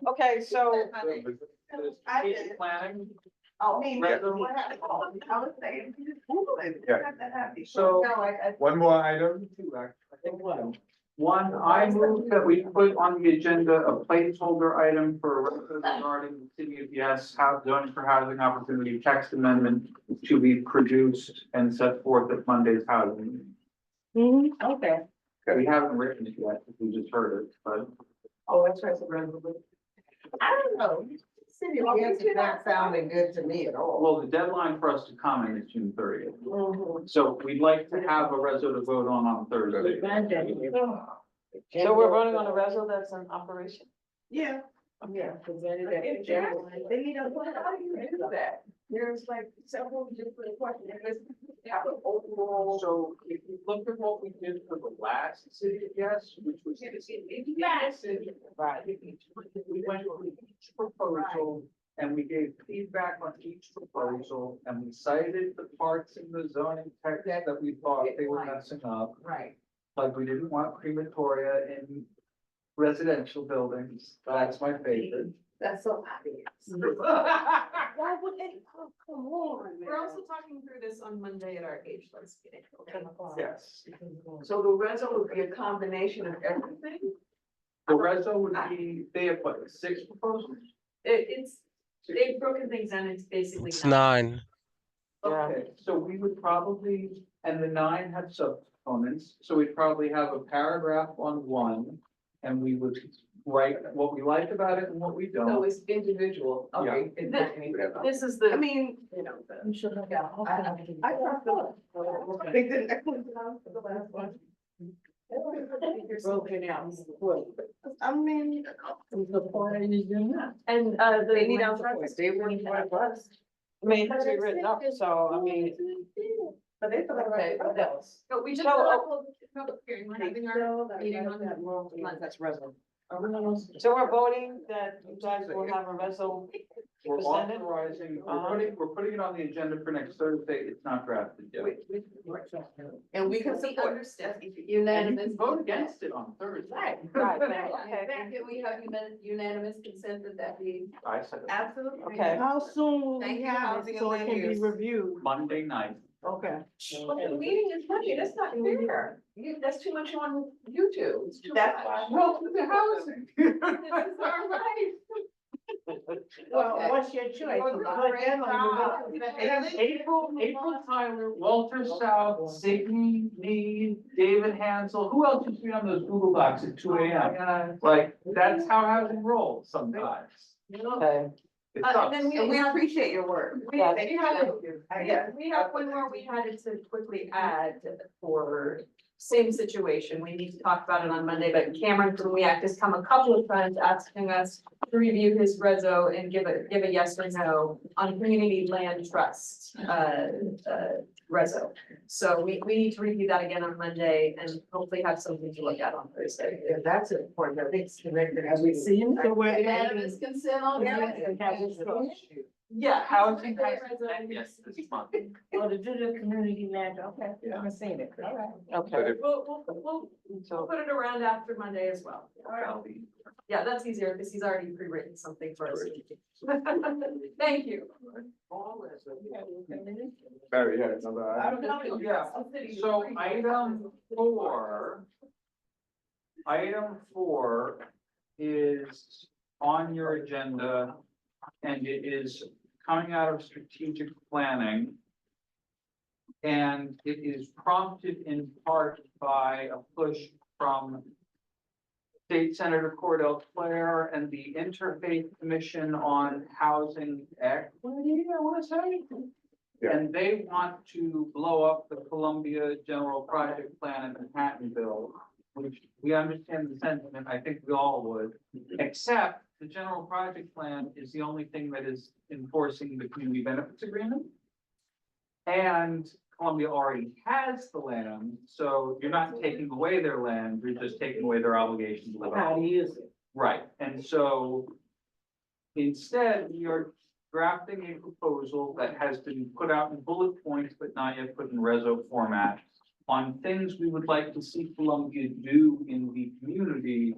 Okay, so. Planning. Oh, me. Yeah. I was saying. Yeah. So, one more item. One, I move that we put on the agenda a placeholder item for regarding the city of Yes, zoning for housing opportunity text amendment to be produced and set forth at Monday's housing meeting. Okay. We haven't written it yet, we just heard it, but Oh, that's right. I don't know. City of Yes is not sounding good to me at all. well, the deadline for us to comment is June 30th. So we'd like to have a reso to vote on Thursday. So we're voting on a reso that's in operation? Yeah. Yeah. Presented at the deadline. They need a, how do you do that? There's like several different questions. Have an overall, so if you look at what we did for the last city of Yes, which was. Right. We went through each proposal and we gave feedback on each proposal and we cited the parts in the zoning text that we thought they were messing up. Right. Like we didn't want crematoria in residential buildings. That's my favorite. That's so obvious. Why would they, oh, come on, man. We're also talking through this on Monday at our age list meeting. Yes. So the reso would be a combination of everything? The reso would be, they have what, 6 proposals? They've broken things down, it's basically. It's 9. Okay, so we would probably, and the 9 had subcomponents, so we'd probably have a paragraph on one. And we would write what we like about it and what we So don't. it's individual, okay. This is the. I mean, you know, you should look out. I thought. They didn't, I couldn't for the last one. Broken out. I mean, the point is doing that. And They need our voice. They were what it was. I mean, it has to be written up, so I mean. But they thought, okay, what else? But we just. So, Public hearing, we're having our meeting on that. That's reso. So we're voting that you guys will have a reso. We're presented? authorizing, we're putting it on the agenda for next Thursday. It's not drafted yet. And we can We support. understand. And you Unanimous. can vote against it on Thursday. Right, okay. Can we have unanimous consent that that be? I said it. Absolutely. Okay. How soon will Thank we you, have housing it and so it land can be use. reviewed? Monday night. Okay. But the meeting is Monday, that's not fair. That's too much on YouTube. It's too That's much. why. Welcome to housing. This is our life. Well, Okay. what's your choice? You're You doing put great them on the job. list. April Tyler, Walter South, Signy, Need, David Hansel. Who else used to be on those Google Docs at 2 a.m.? Like, that's how housing rolls sometimes. Okay. It And then sucks. we have. appreciate your work. We have we have one more we had to quickly add for same situation. We need to talk about it on Monday, but Cameron from WEAC has come a couple of times asking us to review his reso and give a yes or no on community land trust, reso. So we need to review that again on Monday and hopefully have something to look at on Thursday. Yeah, that's important. I think it's connected as we see. So we're Unanimous consent on that? Yeah. Housing has, yes, this month. Oh, the digital community land, okay, I haven't seen it, all right. Okay. We'll put it around after Monday as well. Yeah, that's easier because he's already pre-written something for us. Thank you. Barry had another item. Yeah, so item four is on your agenda. And it is coming out of strategic planning. And it is prompted in part by a push from State Senator Cordell Clare and the Interfaith Commission on Housing Equity, I want to say. Yeah. And they want to blow up the Columbia General Project Plan in Manhattanville, which we understand the sentiment, I think we all would, except the general project plan is the only thing that is enforcing the community benefits agreement. And Columbia already has the land, so you're not taking away their land, you're just taking away their obligation to live How out. to use it. Right, and so instead, we are drafting a proposal that has been put out in bullet points, but not yet put in reso format on things we would like to see Columbia do in the community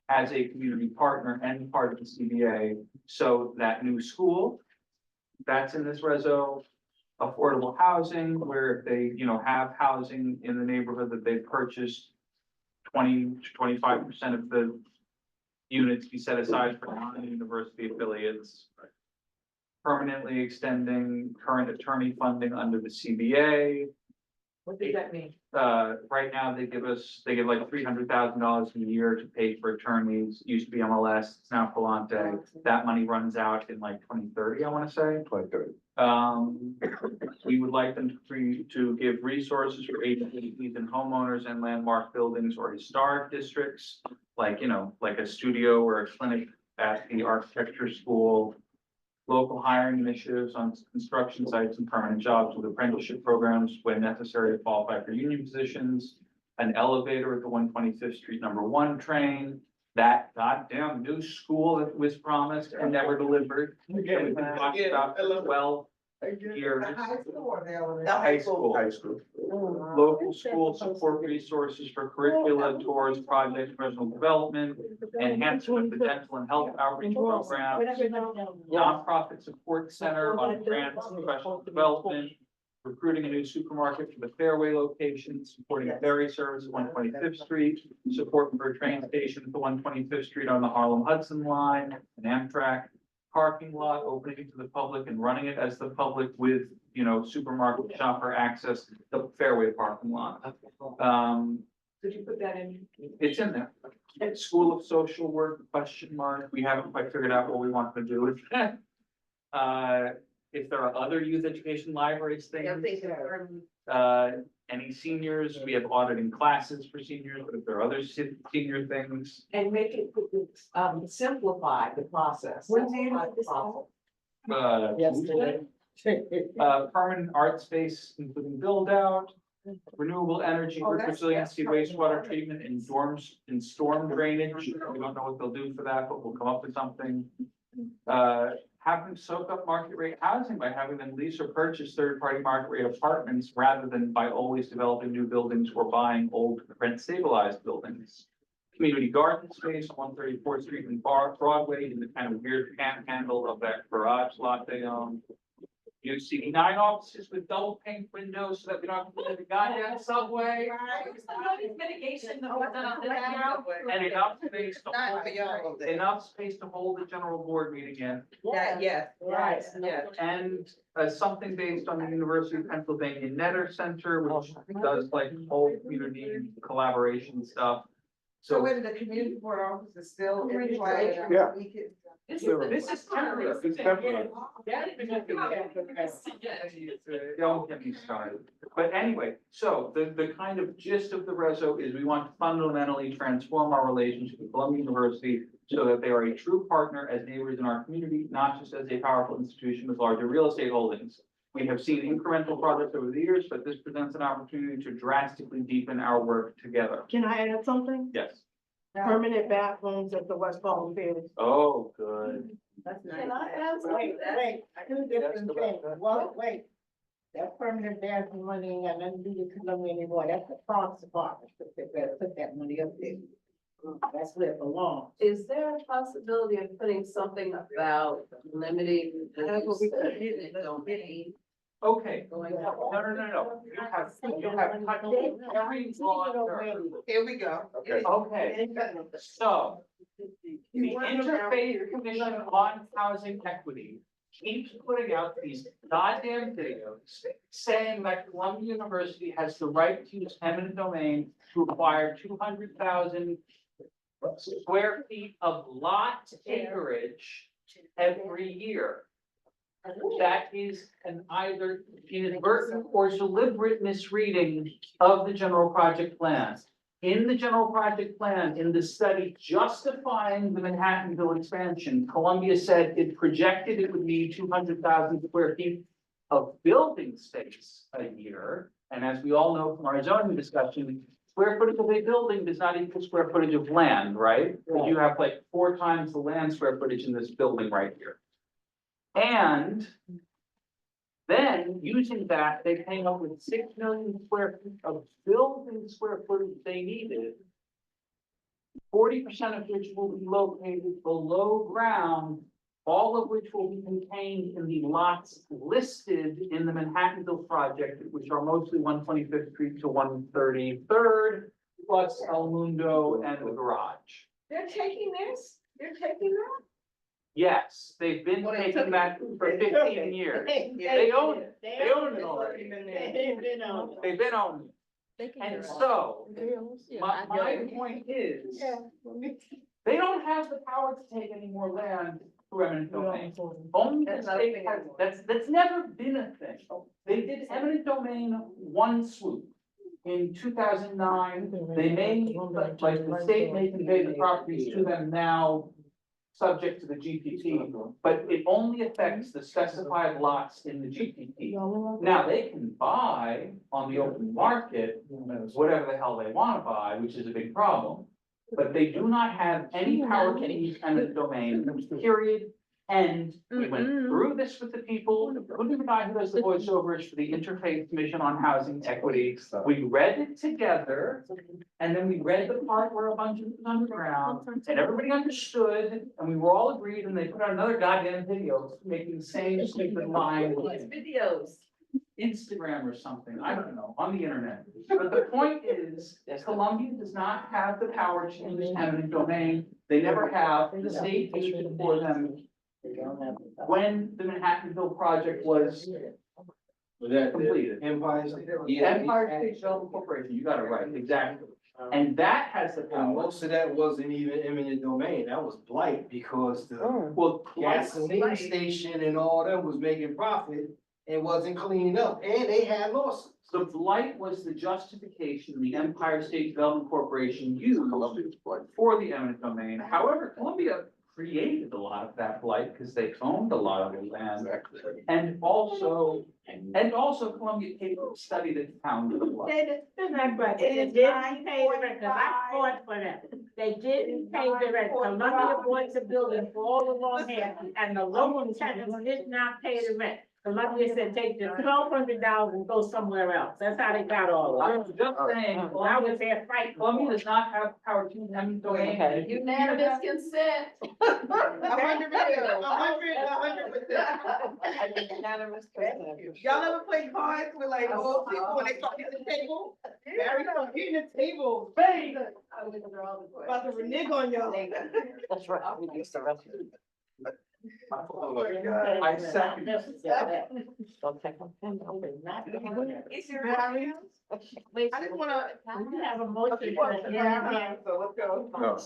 as a community partner and part of the CBA. So that new school, that's in this reso. Affordable housing, where if they, have housing in the neighborhood that they purchased, 20 to 25% of the units be set aside for non-university affiliates. Permanently extending current attorney funding under the CBA. What does that mean? Right now, they give like $300,000 a year to pay for attorneys, used to be MLS, it's now Palante. That money runs out in like 2030, I wanna say. 2030. We would like them to give resources for agencies and homeowners and landmark buildings or historic districts. Like, like a studio or a clinic at the architecture school. Local hiring initiatives on construction sites and permanent jobs with apprenticeship programs when necessary to qualify for union positions. An elevator at the 125th Street #1 train. That goddamn new school that was promised and never delivered. That we've been talking about for 12 years. The High school. High school. Local school support resources for curricula, tours, projects, professional development, enhancement of the dental and health outreach programs, nonprofit support center on grants, professional development, recruiting a new supermarket for the Fairway location, supporting a ferry service at 125th Street, support for a train station at the 125th Street on the Harlem Hudson line, an Amtrak parking lot, opening it to the public and running it as the public with, supermarket shopper access, the Fairway parking lot. Could you put that in? It's in there. School of Social Work, ? We haven't quite figured out what we want to do with that. If there are other youth education libraries things, any seniors, we have auditing classes for seniors, but if there are other senior things. And make it, simplify the process. When do you Simplify have this the process. Permanent art space, including build out, renewable energy, resiliency, wastewater treatment in storm drainage. We don't know what they'll do for that, but we'll come up with something. Have them soak up market rate housing by having them lease or purchase third-party market rate apartments rather than by always developing new buildings or buying old rent stabilized buildings. Community garden space, 134th Street and Broadway in the kind of weird panhandle of that garage lot they own. MCB9 offices with double pane windows so that we don't have to put in the goddamn subway. Mitigation. And enough space to hold a general board meeting in. Yes. And something based on the University of Pennsylvania Netter Center, which does like whole community collaboration stuff. So when the community board office is still in play. Yeah. we could- This is temporary. It's temporary. Don't get me started. But anyway, so the kind of gist of the reso is we want to fundamentally transform our relationship with Columbia University so that they are a true partner as neighbors in our community, not just as a powerful institution with larger real estate holdings. We have seen incremental progress over the years, but this presents an opportunity to drastically deepen our work together. Can I add something? Yes. Permanent bathrooms at the West Palm Field. Oh, good. That's Can nice. I add something? Wait, two different things. Well, wait. That permanent bathroom money ain't got nothing to do with Columbia anymore. That's the Parks Department. Put that money up there. That's where it belongs. Is there a possibility of putting something about limiting the That's what we use of put in eminent the- domain? Okay. Going No. forward? You have touched every law. Here we go. Okay, so the Interfaith Commission on Housing Equity keeps putting out these goddamn videos saying that Columbia University has the right to use eminent domain to acquire 200,000 square feet of lot acreage every year. That is an either inadvertent or deliberate misreading of the general project plan. In the general project plan, in the study justifying the Manhattanville expansion, Columbia said it projected it would need 200,000 square feet of building space a year. And as we all know from our zoning discussion, square footage of a building does not equal square footage of land, right? Because you have like 4 times the land square footage in this building right here. And then using that, they came up with 6 million square feet of building square footage they needed. 40% of which will be located below ground, all of which will be contained in the lots listed in the Manhattanville project, which are mostly 125th Street to 133rd, plus El Mundo and the garage. They're taking this? They're taking that? Yes, they've been taking that for 15 years. They own it. They own it already. They've been owning it. And so, my point is, they don't have the power to take any more land through eminent domain. Only the state has, that's never been a thing. They did eminent domain one swoop. In 2009, they made, like the state may convey the properties to them now, subject to the GPT, but it only affects the specified lots in the GPT. Now, they can buy on the open market whatever the hell they want to buy, which is a big problem. But they do not have any power to use eminent domain, period. And we went through this with the people, including the guy who does the voiceovers for the Interfaith Commission on Housing Equity. We read it together, and then we read the part where a bunch of it was underground, and everybody understood, and we were all agreed, and they put out another goddamn video making the same stupid line. Videos. Instagram or something, I don't know, on the internet. But the point is, Columbia does not have the power to use eminent domain. They never have. The state used it for them when the Manhattanville project was completed. Empire State. Empire State Development Corporation, you got it right, exactly. And that has the And power. most of that wasn't even eminent domain, that was blight, because the Well, gasoline station and all that was making profit and wasn't cleaning up, and they had losses. The blight was the justification the Empire State Development Corporation used for the eminent domain. However, Columbia created a lot of that blight because they owned a lot of the land. And also Columbia paid to study the town of the blight. They're not right. They didn't pay the rent, 'cause I fought for them. They didn't pay the rent. Columbia bought the building for all along here, and the local tenants did not pay the rent. Columbia said, take the $1,200 and go somewhere else. That's how they got all I of was it. just saying, That Columbia, was their fight. Columbia does not have power to use eminent domain. Unanimous consent. 100%. Y'all ever play cards with like old people when they talk at the table? Very good, getting the table, bang, about to renege on y'all. That's right. We used to run. I second. Don't take them. Is there variance? I just wanna. We have a motion. So let's go. No,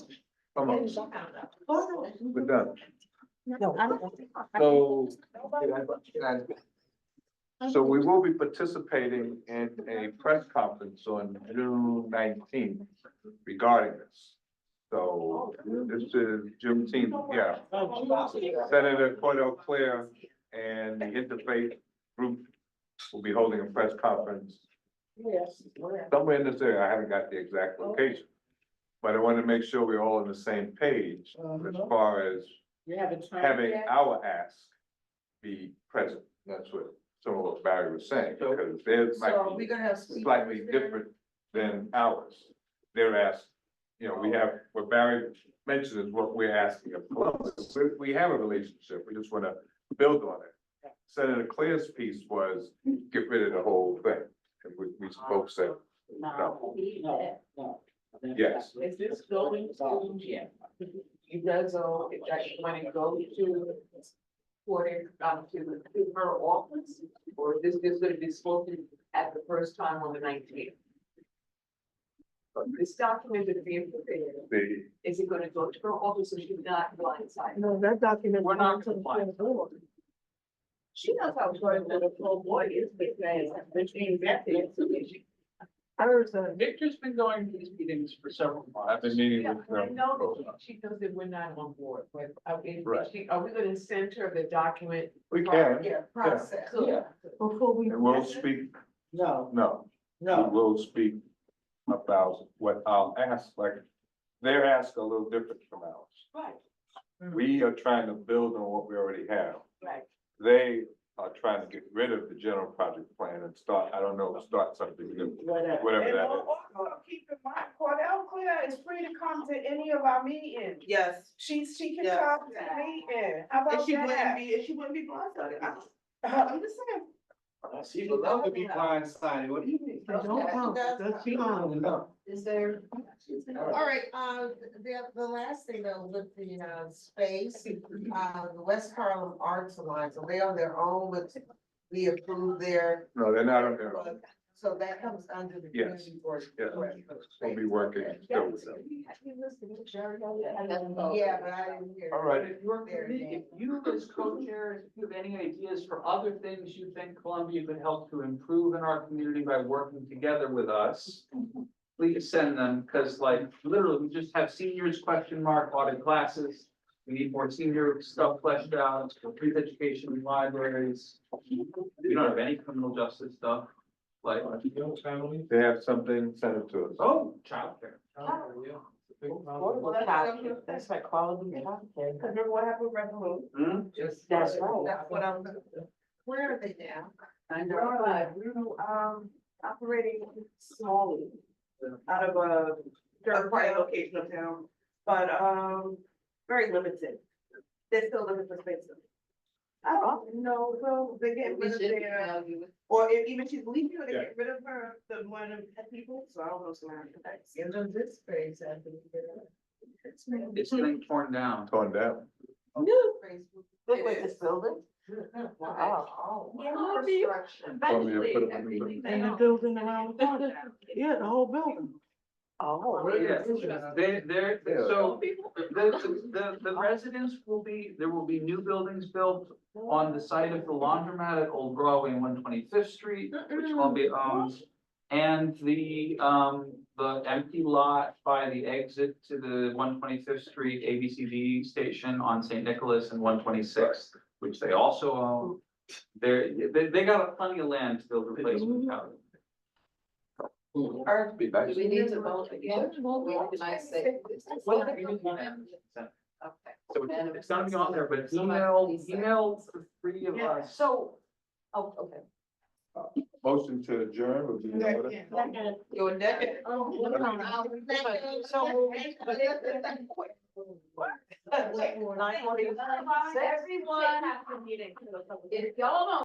come on, we're done. No, I don't. So we will be participating in a press conference on June 19th regarding this. So this is Juneteenth, yeah. Senator Cordell Claire and the Interfaith Group will be holding a press conference somewhere in this area. I haven't got the exact location. But I want to make sure we're all on the same page as far as having our ask be present. That's what some of what Barry was saying, because theirs might be slightly different than ours. Their ask, you know, we have, what Barry mentioned is what we're asking of Columbus. We have a relationship, we just want to build on it. Senator Claire's piece was get rid of the whole thing, and we both said, no. Yes. Is this going to, you guys are, if I want to go to her office, or is this going to be spoken at the first time on the 19th? This document is being prepared. Is it going to go to her office, or she's not blindsided? No, that document. We're not compliant. She knows how to write the full boy is, between that information. Victor's been going to these meetings for several months. I've been meeting Yeah, with I know that she knows that we're not on board, but are we gonna send her the document? We can. Yeah, process. Yeah. Before we. And we'll speak, No. no, I will speak about what I'll ask, like, they're asking a little different from ours. Right, We are trying to build on what we already have. right. They are trying to get rid of the general project plan and start, I don't know, start something new, whatever And that is. also, keep in mind, Cordell Claire is free to come to any of our meetings. Yes. She can Yes. come to the meeting. How about that? And she wouldn't be blindsided. I'm just saying. She would love to be blindsided. What do you mean? Don't come. That's beyond enough. Is there? All right, the last thing though, with the, space, the West Harlem Arts Alliance, are they on their own, but we approve their. No, they're not on their own. So that comes under the Yes. community board. Yes. We'll be working still with them. Yeah, but I didn't hear. All right. If you're, if you as co-chairs, if you have any ideas for other things you think Columbia could help to improve in our community by working together with us, please send them, because like, literally, we just have seniors audit classes. We need more senior stuff fleshed out, youth education in libraries. We don't have any criminal justice stuff, like, They have something, send it to us. oh, childcare. That's like quality childcare. Remember what happened with Revolut? Hmm? That's right. That's what I'm. Where are they now? We're operating slowly out of a third-party location of town, but, very limited. They're still looking for space. I don't know, so they're getting We rid of should their, value it. or if even she's leaving, or they get rid of her, the one of the people, so I don't know what's going on. Give them this space after we get it. It's getting torn down. Torn down. Look at this building. Wow. Columbia put up a new building. And the building around the corner, yeah, the whole building. Oh. Yeah, they're, so the residents will be, there will be new buildings built on the site of the laundromat at Old Broadway and 125th Street, which Columbia owns. And the empty lot by the exit to the 125th Street ABCD station on St. Nicholas and 126th, which they also own. They got plenty of land to build replacement houses. Do we need to vote again? What can I say? Okay. So it's gonna be on there, but email the three of us. So, oh, okay. Motion to adjourn would be in order. Your neck. Everyone has a meeting. If y'all don't